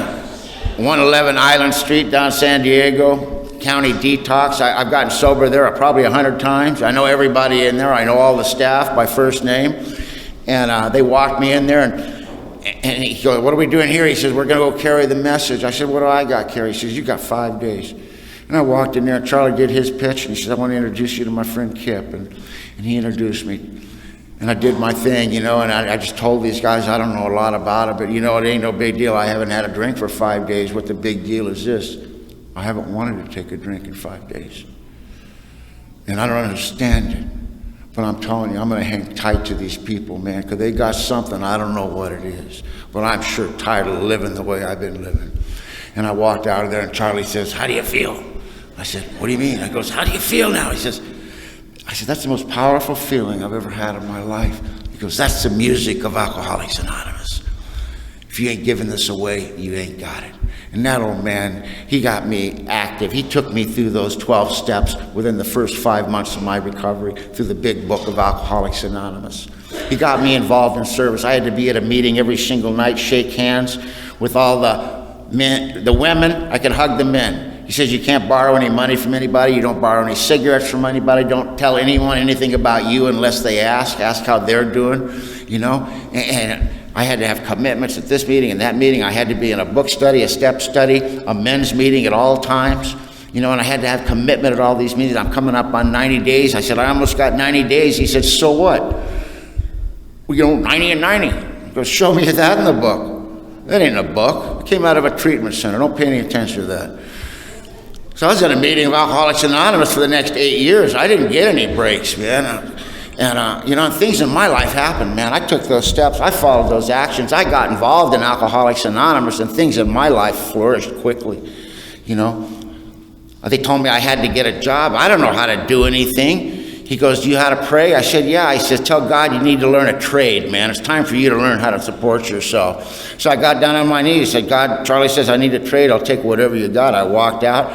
111 Island Street down San Diego, county detox. I've gotten sober there probably 100 times. I know everybody in there. I know all the staff by first name. And they walked me in there and he goes, what are we doing here? He says, we're going to go carry the message. I said, what do I got, carry? He says, you got 5 days. And I walked in there, and Charlie did his pitch, and he said, I want to introduce you to my friend Kip. And he introduced me. And I did my thing, and I just told these guys I don't know a lot about it, but it ain't no big deal. I haven't had a drink for 5 days. What the big deal is this? I haven't wanted to take a drink in 5 days. And I don't understand it. But I'm telling you, I'm going to hang tight to these people, man, because they got something. I don't know what it is. But I'm sure tired of living the way I've been living. And I walked out of there, and Charlie says, how do you feel? I said, what do you mean? I goes, how do you feel now? I said, that's the most powerful feeling I've ever had in my life. He goes, that's the music of Alcoholics Anonymous. If you ain't giving this away, you ain't got it. And that old man, he got me active. He took me through those 12 steps within the first 5 months of my recovery through the big book of Alcoholics Anonymous. He got me involved in service. I had to be at a meeting every single night, shake hands with all the men, the women. I could hug the men. He says you can't borrow any money from anybody. You don't borrow any cigarettes from anybody. Don't tell anyone anything about you unless they ask. Ask how they're doing, And I had to have commitments at this meeting and that meeting. I had to be in a book study, a step study, a men's meeting at all times. And I had to have commitment at all these meetings. I'm coming up on 90 days. I said, I almost got 90 days. He said, so what? Well, 90 and 90. He goes, show me that in the book. That ain't a book. It came out of a treatment center. Don't pay any attention to that. So I was in a meeting of Alcoholics Anonymous for the next 8 years. I didn't get any breaks, man. And things in my life happened, man. I took those steps. I followed those actions. I got involved in Alcoholics Anonymous, and things in my life flourished quickly, They told me I had to get a job. I don't know how to do anything. He goes, do you know how to pray? I said, yeah. He says, tell God you need to learn a trade, man. It's time for you to learn how to support yourself. So I got down on my knees. I said, God, Charlie says I need a trade. I'll take whatever you got. I walked out.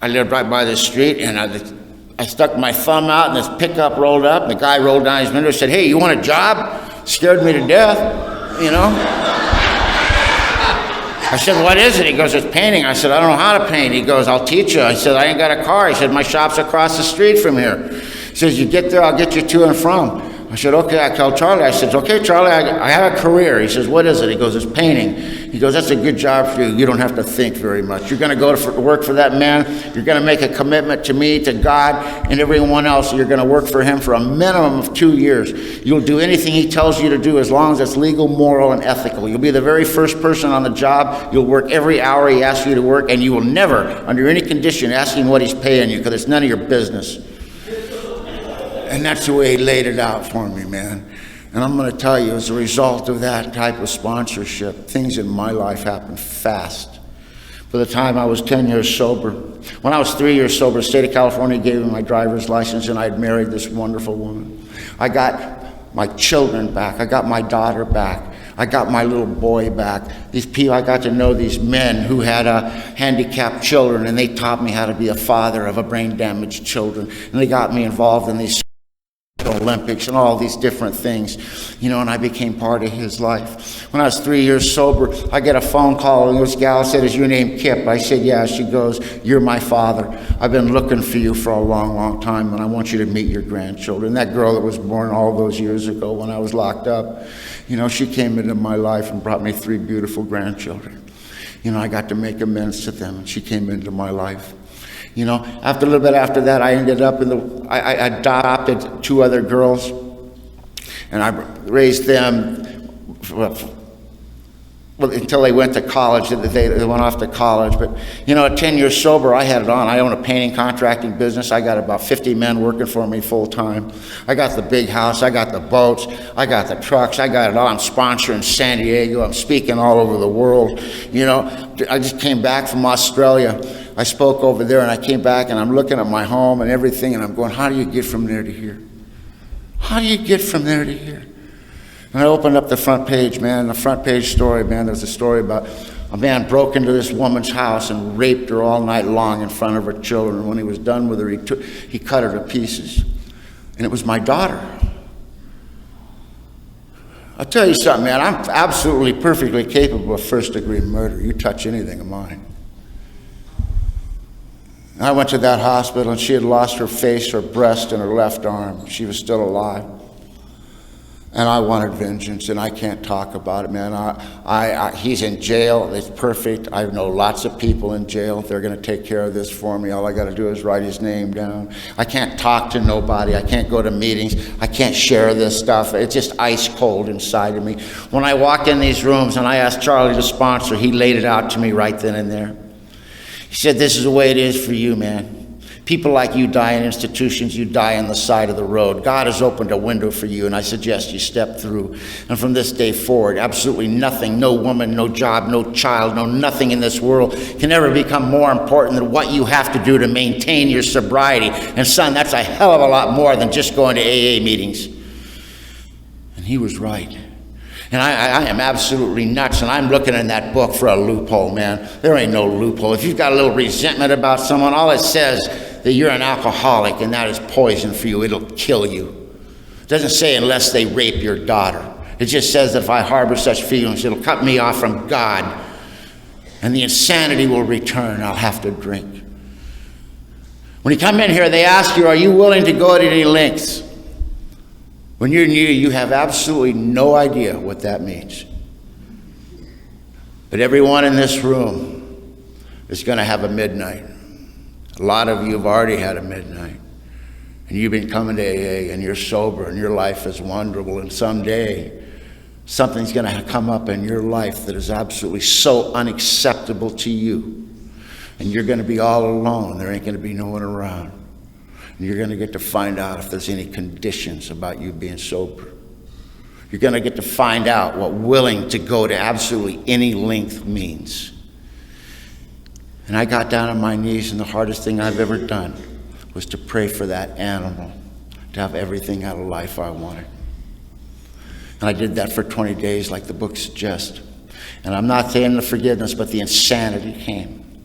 I lived right by the street, and I stuck my thumb out, and this pickup rolled up, and the guy rolled down his window and said, hey, you want a job? Scared me to death, I said, what is it? He goes, it's painting. I said, I don't know how to paint. He goes, I'll teach you. I said, I ain't got a car. He said, my shop's across the street from here. He says, you get there, I'll get you to and from. I said, okay. I called Charlie. I said, okay, Charlie, I have a career. He says, what is it? He goes, it's painting. He goes, that's a good job for you. You don't have to think very much. You're going to go to work for that man. You're going to make a commitment to me, to God, and everyone else. You're going to work for him for a minimum of 2 years. You'll do anything he tells you to do as long as it's legal, moral, and ethical. You'll be the very first person on the job. You'll work every hour he asks you to work, and you will never, under any condition, ask him what he's paying you, because it's none of your business. And that's the way he laid it out for me, man. And I'm going to tell you, as a result of that type of sponsorship, things in my life happened fast. By the time I was 10 years sober, when I was 3 years sober, the state of California gave me my driver's license, and I'd married this wonderful woman. I got my children back. I got my daughter back. I got my little boy back. These people, I got to know these men who had handicapped children, and they taught me how to be a father of a brain-damaged children. And they got me involved in these Olympics and all these different things, and I became part of his life. When I was 3 years sober, I get a phone call, and this gal said, is your name Kip? I said, yeah. She goes, you're my father. I've been looking for you for a long, long time, and I want you to meet your grandchildren. That girl that was born all those years ago when I was locked up, she came into my life and brought me 3 beautiful grandchildren. I got to make amends to them, and she came into my life. After a little bit after that, I ended up I adopted 2 other girls, and I raised them until they went to college. They went off to college. But, at 10 years sober, I had it on. I own a painting contracting business. I got about 50 men working for me full time. I got the big house. I got the boats. I got the trucks. I got it all. I'm sponsoring San Diego. I'm speaking all over the world. I just came back from Australia. I spoke over there, and I came back, and I'm looking at my home and everything, and I'm going, how do you get from there to here? How do you get from there to here? And I opened up the front page, man. The front page story, man, there's a story about a man broke into this woman's house and raped her all night long in front of her children. When he was done with her, he cut her to pieces. And it was my daughter. I'll tell you something, man. I'm absolutely perfectly capable of first-degree murder. You touch anything of mine. I went to that hospital, and she had lost her face, her breast, and her left arm. She was still alive. And I wanted vengeance, and I can't talk about it, man. He's in jail. It's perfect. I know lots of people in jail. They're going to take care of this for me. All I got to do is write his name down. I can't talk to nobody. I can't go to meetings. I can't share this stuff. It's just ice cold inside of me. When I walked in these rooms and I asked Charlie to sponsor, he laid it out to me right then and there. He said, this is the way it is for you, man. People like you die in institutions, you die on the side of the road. God has opened a window for you, and I suggest you step through. And from this day forward, absolutely nothing, no woman, no job, no child, no nothing in this world can ever become more important than what you have to do to maintain your sobriety. And son, that's a hell of a lot more than just going to AA meetings. And he was right. And I am absolutely nuts, and I'm looking in that book for a loophole, man. There ain't no loophole. If you've got a little resentment about someone, all it says that you're an alcoholic, and that is poison for you. It'll kill you. It doesn't say unless they rape your daughter. It just says that if I harbor such feelings, it'll cut me off from God, and the insanity will return. I'll have to drink. When you come in here, they ask you, are you willing to go to any lengths? When you're new, you have absolutely no idea what that means. But everyone in this room is going to have a midnight. A lot of you have already had a midnight. And you've been coming to AA, and you're sober, and your life is wonderful. And someday, something's going to come up in your life that is absolutely so unacceptable to you. And you're going to be all alone. There ain't going to be no one around. And you're going to get to find out if there's any conditions about you being sober. You're going to get to find out what willing to go to absolutely any length means. And I got down on my knees, and the hardest thing I've ever done was to pray for that animal to have everything out of life I wanted. And I did that for 20 days like the book suggests. And I'm not saying the forgiveness, but the insanity came.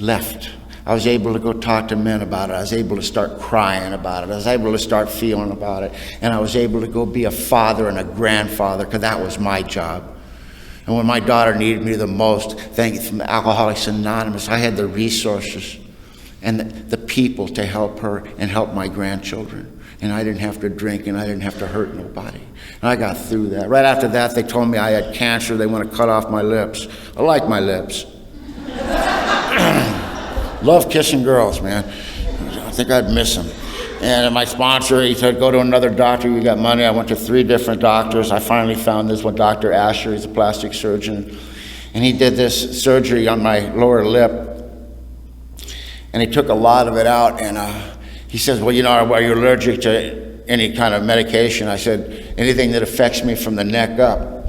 Left. I was able to go talk to men about it. I was able to start crying about it. I was able to start feeling about it. And I was able to go be a father and a grandfather, because that was my job. And when my daughter needed me the most, thanks from Alcoholics Anonymous, I had the resources and the people to help her and help my grandchildren. And I didn't have to drink, and I didn't have to hurt nobody. And I got through that. Right after that, they told me I had cancer. They want to cut off my lips. I like my lips. Love kissing girls, man. I think I'd miss them. And my sponsor, he said, go to another doctor, you got money. I went to 3 different doctors. I finally found this one, Dr. Asher. He's a plastic surgeon. And he did this surgery on my lower lip. And he took a lot of it out. And he says, well, are you allergic to any kind of medication? I said, anything that affects me from the neck up.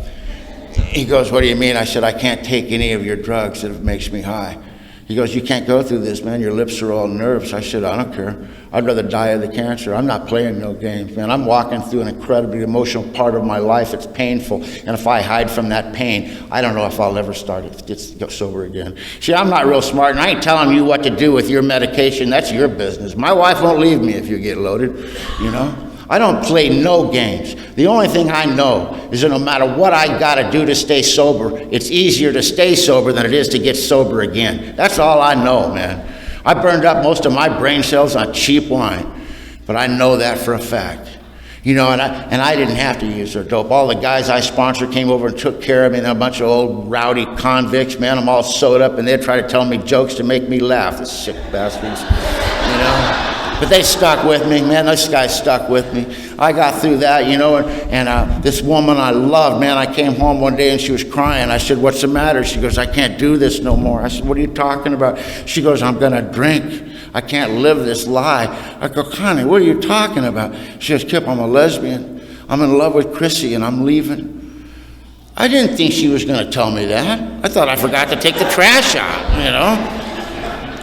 He goes, what do you mean? I said, I can't take any of your drugs that makes me high. He goes, you can't go through this, man. Your lips are all nerves. I said, I don't care. I'd rather die of the cancer. I'm not playing no games, man. I'm walking through an incredibly emotional part of my life. It's painful. And if I hide from that pain, I don't know if I'll ever get sober again. See, I'm not real smart, and I ain't telling you what to do with your medication. That's your business. My wife won't leave me if you get loaded, I don't play no games. The only thing I know is that no matter what I gotta do to stay sober, it's easier to stay sober than it is to get sober again. That's all I know, man. I burned up most of my brain cells on cheap wine, but I know that for a fact. And I didn't have to use their dope. All the guys I sponsored came over and took care of me, and a bunch of old rowdy convicts, man. I'm all sewed up, and they'd try to tell me jokes to make me laugh, the sick bastards, But they stuck with me, man. Those guys stuck with me. I got through that, and this woman I loved, man, I came home one day and she was crying. I said, what's the matter? She goes, I can't do this no more. I said, what are you talking about? She goes, I'm going to drink. I can't live this lie. I go, Connie, what are you talking about? She goes, Kip, I'm a lesbian. I'm in love with Chrissy and I'm leaving. I didn't think she was going to tell me that. I thought I forgot to take the trash out,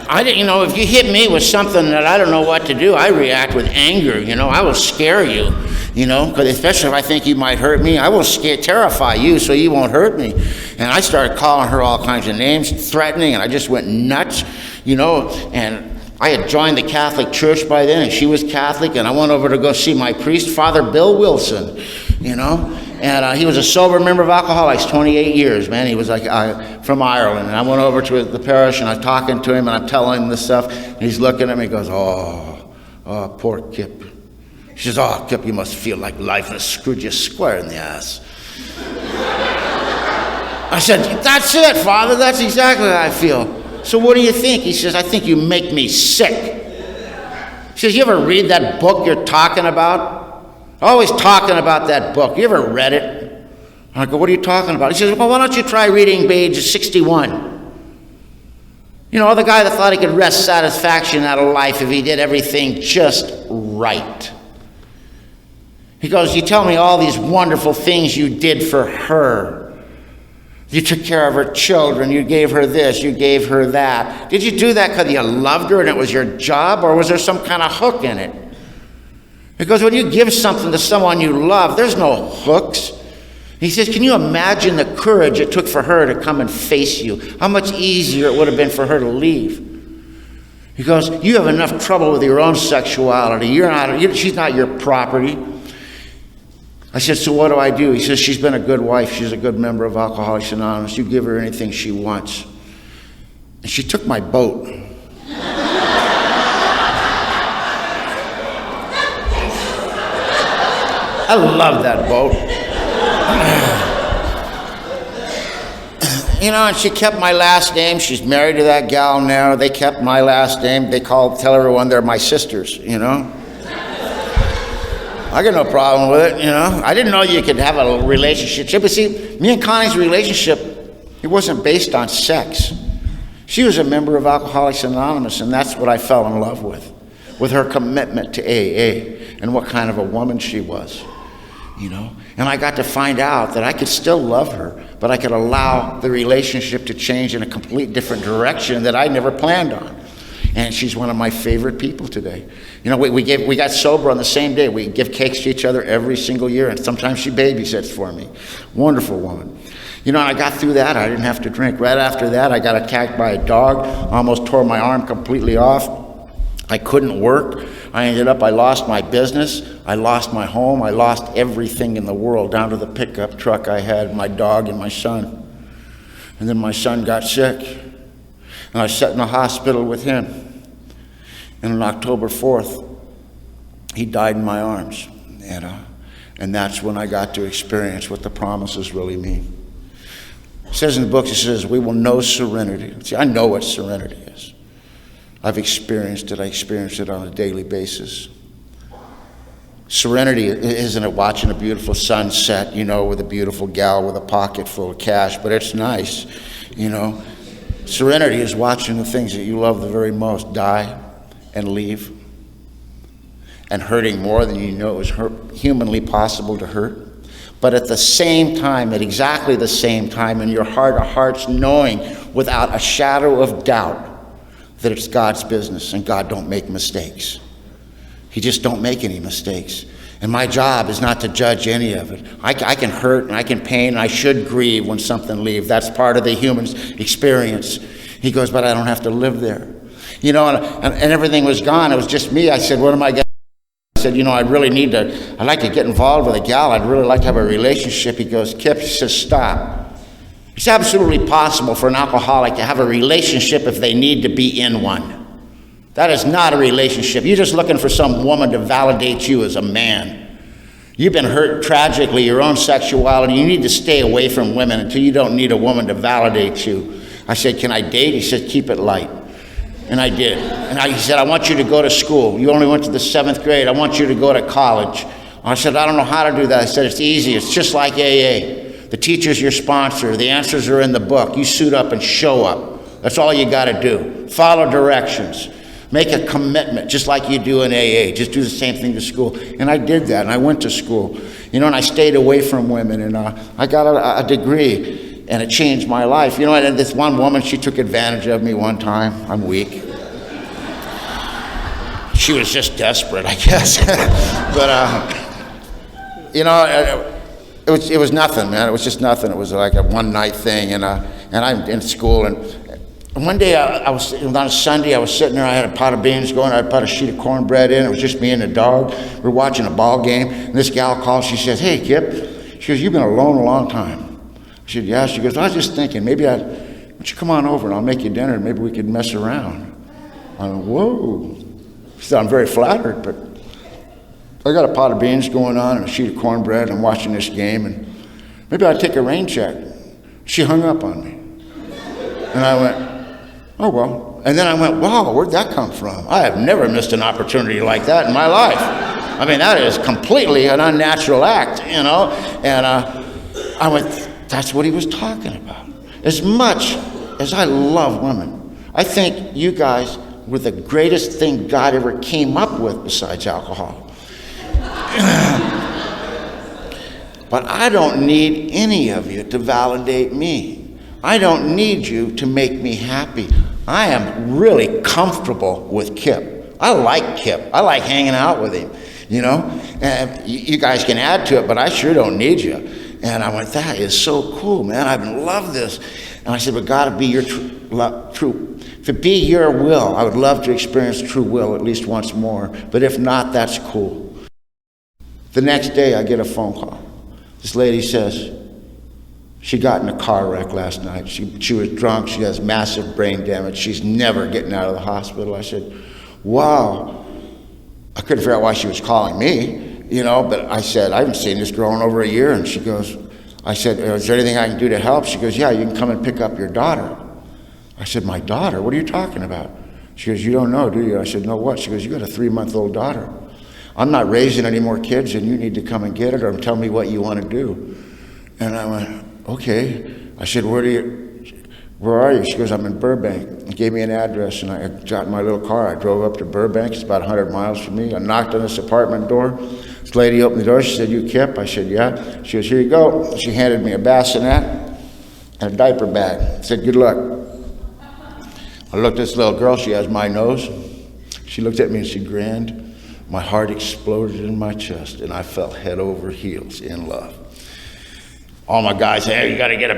I didn't, if you hit me with something that I don't know what to do, I react with anger, I will scare you, because especially if I think you might hurt me, I will terrify you so you won't hurt me. And I started calling her all kinds of names, threatening, and I just went nuts, and I had joined the Catholic Church by then, and she was Catholic, and I went over to go see my priest, Father Bill Wilson, and he was a sober member of Alcoholics, 28 years, man. He was from Ireland, and I went over to the parish, and I was talking to him, and I'm telling him this stuff, and he's looking at me, he goes, oh, poor Kip. She says, oh, Kip, you must feel like life has screwed you square in the ass. I said, that's it, Father, that's exactly how I feel. So what do you think? He says, I think you make me sick. He says, you ever read that book you're talking about? Always talking about that book. You ever read it? I go, what are you talking about? He says, well, why don't you try reading page 61? The guy that thought he could wrest satisfaction out of life if he did everything just right. He goes, you tell me all these wonderful things you did for her. You took care of her children, you gave her this, you gave her that. Did you do that because you loved her and it was your job, or was there some kind of hook in it? Because when you give something to someone you love, there's no hooks. He says, can you imagine the courage it took for her to come and face you? How much easier it would have been for her to leave. He goes, you have enough trouble with your own sexuality. She's not your property. I said, so what do I do? He says, she's been a good wife. She's a good member of Alcoholics Anonymous. You give her anything she wants. And she took my boat. I love that boat. And she kept my last name. She's married to that gal now. They kept my last name. They tell everyone they're my sisters, I got no problem with it, I didn't know you could have a relationship. But see, me and Connie's relationship, it wasn't based on sex. She was a member of Alcoholics Anonymous, and that's what I fell in love with her commitment to AA and what kind of a woman she was, And I got to find out that I could still love her, but I could allow the relationship to change in a complete different direction that I never planned on. And she's one of my favorite people today. We got sober on the same day. We give cakes to each other every single year, and sometimes she babysits for me. Wonderful woman. And I got through that. I didn't have to drink. Right after that, I got attacked by a dog. Almost tore my arm completely off. I couldn't work. I lost my business. I lost my home. I lost everything in the world, down to the pickup truck I had, my dog, and my son. And then my son got sick, and I sat in the hospital with him. And on October 4th, he died in my arms. And that's when I got to experience what the promises really mean. It says in the book, it says, we will know serenity. See, I know what serenity is. I've experienced it. I experience it on a daily basis. Serenity isn't it watching a beautiful sunset, with a beautiful gal with a pocket full of cash, but it's nice, Serenity is watching the things that you love the very most die and leave, and hurting more than you know is humanly possible to hurt. But at the same time, at exactly the same time, in your heart of hearts, knowing without a shadow of doubt that it's God's business and God don't make mistakes. He just don't make any mistakes. And my job is not to judge any of it. I can hurt and I can pain and I should grieve when something leaves. That's part of the human's experience. He goes, but I don't have to live there. And everything was gone. It was just me. I said, what am I going to do? I said, I'd like to get involved with a gal. I'd really like to have a relationship. He goes, Kip, he says, stop. It's absolutely possible for an alcoholic to have a relationship if they need to be in one. That is not a relationship. You're just looking for some woman to validate you as a man. You've been hurt tragically, your own sexuality. You need to stay away from women until you don't need a woman to validate you. I said, can I date? He said, keep it light. And I did. And he said, I want you to go to school. You only went to the 7th grade. I want you to go to college. I said, I don't know how to do that. I said, it's easy. It's just like AA. The teacher's your sponsor. The answers are in the book. You suit up and show up. That's all you got to do. Follow directions. Make a commitment, just like you do in AA. Just do the same thing to school. And I did that, and I went to school. And I stayed away from women, and I got a degree, and it changed my life. And this one woman, she took advantage of me one time. I'm weak. She was just desperate, I guess. But, it was nothing, man. It was just nothing. It was like a one-night thing, and I'm in school, and one day I was on a Sunday. I was sitting there. I had a pot of beans going. I put a sheet of cornbread in. It was just me and the dog. We were watching a ball game, and this gal calls. She says, "Hey, Kip." She goes, "You've been alone a long time." I said, "Yeah." She goes, "I was just thinking, why don't you come on over and I'll make you dinner, and maybe we could mess around." I went, "Whoa." She said, "I'm very flattered, but I got a pot of beans going on and a sheet of cornbread. I'm watching this game, and maybe I'd take a rain check." She hung up on me, and I went, "Oh, well." And then I went, "Wow, where'd that come from? I have never missed an opportunity like that in my life. I mean, that is completely an unnatural act, And I went, that's what he was talking about. As much as I love women, I think you guys were the greatest thing God ever came up with besides alcohol. But I don't need any of you to validate me. I don't need you to make me happy. I am really comfortable with Kip. I like Kip. I like hanging out with him, And you guys can add to it, but I sure don't need you. And I went, that is so cool, man. I love this. And I said, but God, be your true. If it be your will, I would love to experience true will at least once more. But if not, that's cool. The next day, I get a phone call. This lady says, she got in a car wreck last night. She was drunk. She has massive brain damage. She's never getting out of the hospital. I said, wow. I couldn't figure out why she was calling me, but I said, I haven't seen this girl in over a year. And she goes, I said, is there anything I can do to help? She goes, yeah, you can come and pick up your daughter. I said, my daughter? What are you talking about? She goes, you don't know, do you? I said, no, what? She goes, you got a 3-month-old daughter. I'm not raising any more kids, and you need to come and get it or tell me what you want to do. And I went, okay. I said, where are you? She goes, I'm in Burbank. And gave me an address, and I got in my little car. I drove up to Burbank. It's about 100 miles from me. I knocked on this apartment door. This lady opened the door. She said, you Kip? I said, yeah. She goes, here you go. She handed me a bassinet and a diaper bag. I said, good luck. I looked at this little girl. She has my nose. She looked at me and she grinned. My heart exploded in my chest, and I fell head over heels in love. All my guys say, hey, you gotta get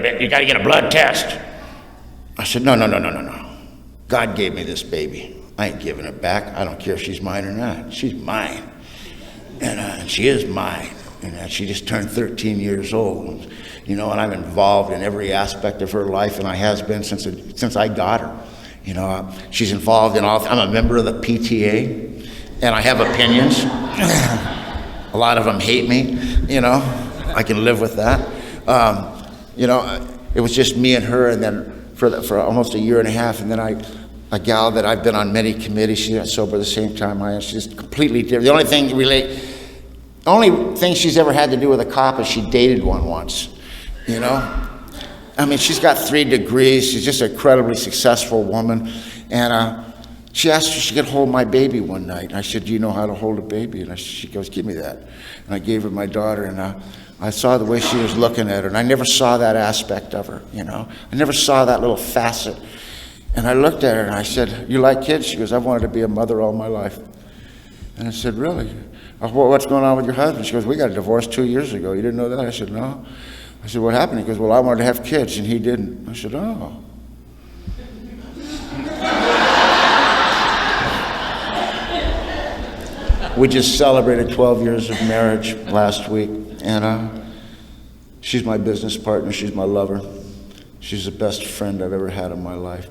a blood test. I said, no. God gave me this baby. I ain't giving it back. I don't care if she's mine or not. She's mine. And she is mine. And she just turned 13 years old. You know, and I'm involved in every aspect of her life, and I has been since I got her. You know, she's involved in all. I'm a member of the PTA, and I have opinions. A lot of them hate me. You know, I can live with that. You know, it was just me and her, and then for almost a year and a half, and then a gal that I've been on many committees. She got sober at the same time I am. She's completely different. The only thing she's ever had to do with a cop is she dated one once. You know, I mean, she's got 3 degrees. She's just an incredibly successful woman. And she asked if she could hold my baby one night. And I said, do you know how to hold a baby? And she goes, give me that. And I gave her my daughter, and I saw the way she was looking at her. And I never saw that aspect of her, you know. I never saw that little facet. And I looked at her and I said, you like kids? She goes, I've wanted to be a mother all my life. And I said, really? What's going on with your husband? She goes, we got a divorce 2 years ago. You didn't know that? I said, no. I said, what happened? He goes, well, I wanted to have kids, and he didn't. I said, oh. We just celebrated 12 years of marriage last week, and she's my business partner. She's my lover. She's the best friend I've ever had in my life.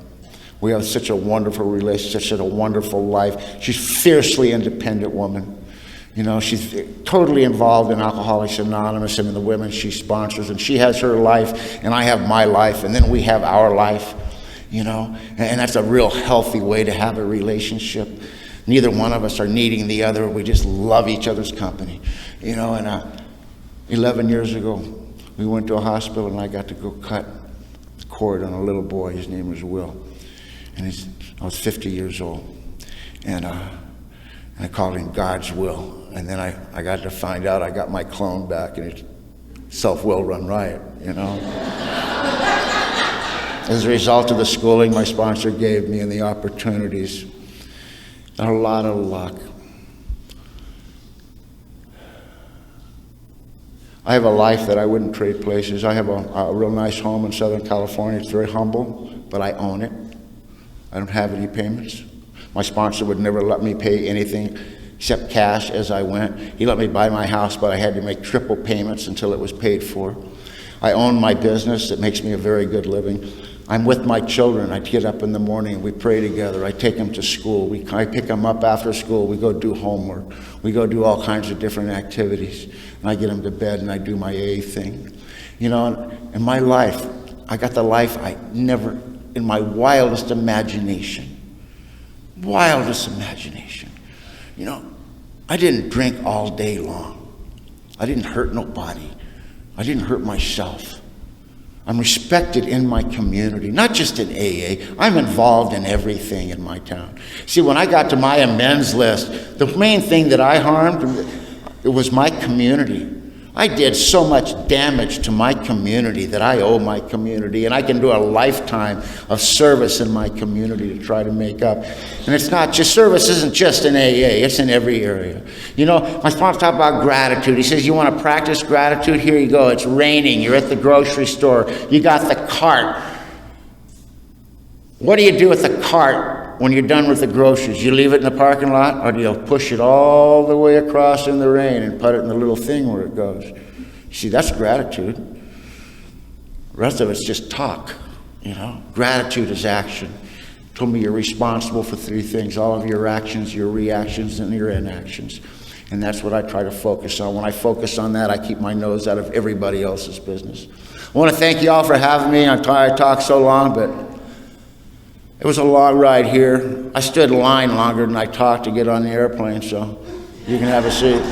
We have such a wonderful relationship, such a wonderful life. She's a fiercely independent woman. You know, she's totally involved in Alcoholics Anonymous and in the women she sponsors, and she has her life, and I have my life, and then we have our life, you know, and that's a real healthy way to have a relationship. Neither one of us are needing the other. We just love each other's company, you know. And 11 years ago, we went to a hospital, and I got to go cut the cord on a little boy. His name was Will, and I was 50 years old, and I called him God's will. And then I got to find out I got my clone back, and self-will run riot, you know. As a result of the schooling my sponsor gave me and the opportunities, and a lot of luck, I have a life that I wouldn't trade places. I have a real nice home in Southern California. It's very humble, but I own it. I don't have any payments. My sponsor would never let me pay anything except cash as I went. He let me buy my house, but I had to make triple payments until it was paid for. I own my business that makes me a very good living. I'm with my children. I get up in the morning and we pray together. I take them to school. I pick them up after school. We go do homework. We go do all kinds of different activities. And I get them to bed and I do my AA thing. You know, in my life, I got the life I never, in my wildest imagination. You know, I didn't drink all day long. I didn't hurt nobody. I didn't hurt myself. I'm respected in my community, not just in AA. I'm involved in everything in my town. See, when I got to my amends list, the main thing that I harmed, it was my community. I did so much damage to my community that I owe my community, and I can do a lifetime of service in my community to try to make up. And it's not just, service isn't just in AA, it's in every area. You know, my sponsor talked about gratitude. He says, you want to practice gratitude? Here you go. It's raining. You're at the grocery store. You got the cart. What do you do with the cart when you're done with the groceries? You leave it in the parking lot, or do you push it all the way across in the rain and put it in the little thing where it goes? See, that's gratitude. The rest of it's just talk, you know. Gratitude is action. He told me you're responsible for 3 things: all of your actions, your reactions, and your inactions. And that's what I try to focus on. When I focus on that, I keep my nose out of everybody else's business. I want to thank you all for having me. I'm sorry I talked so long, but it was a long ride here. I stood in line longer than I talked to get on the airplane, so you can have a seat.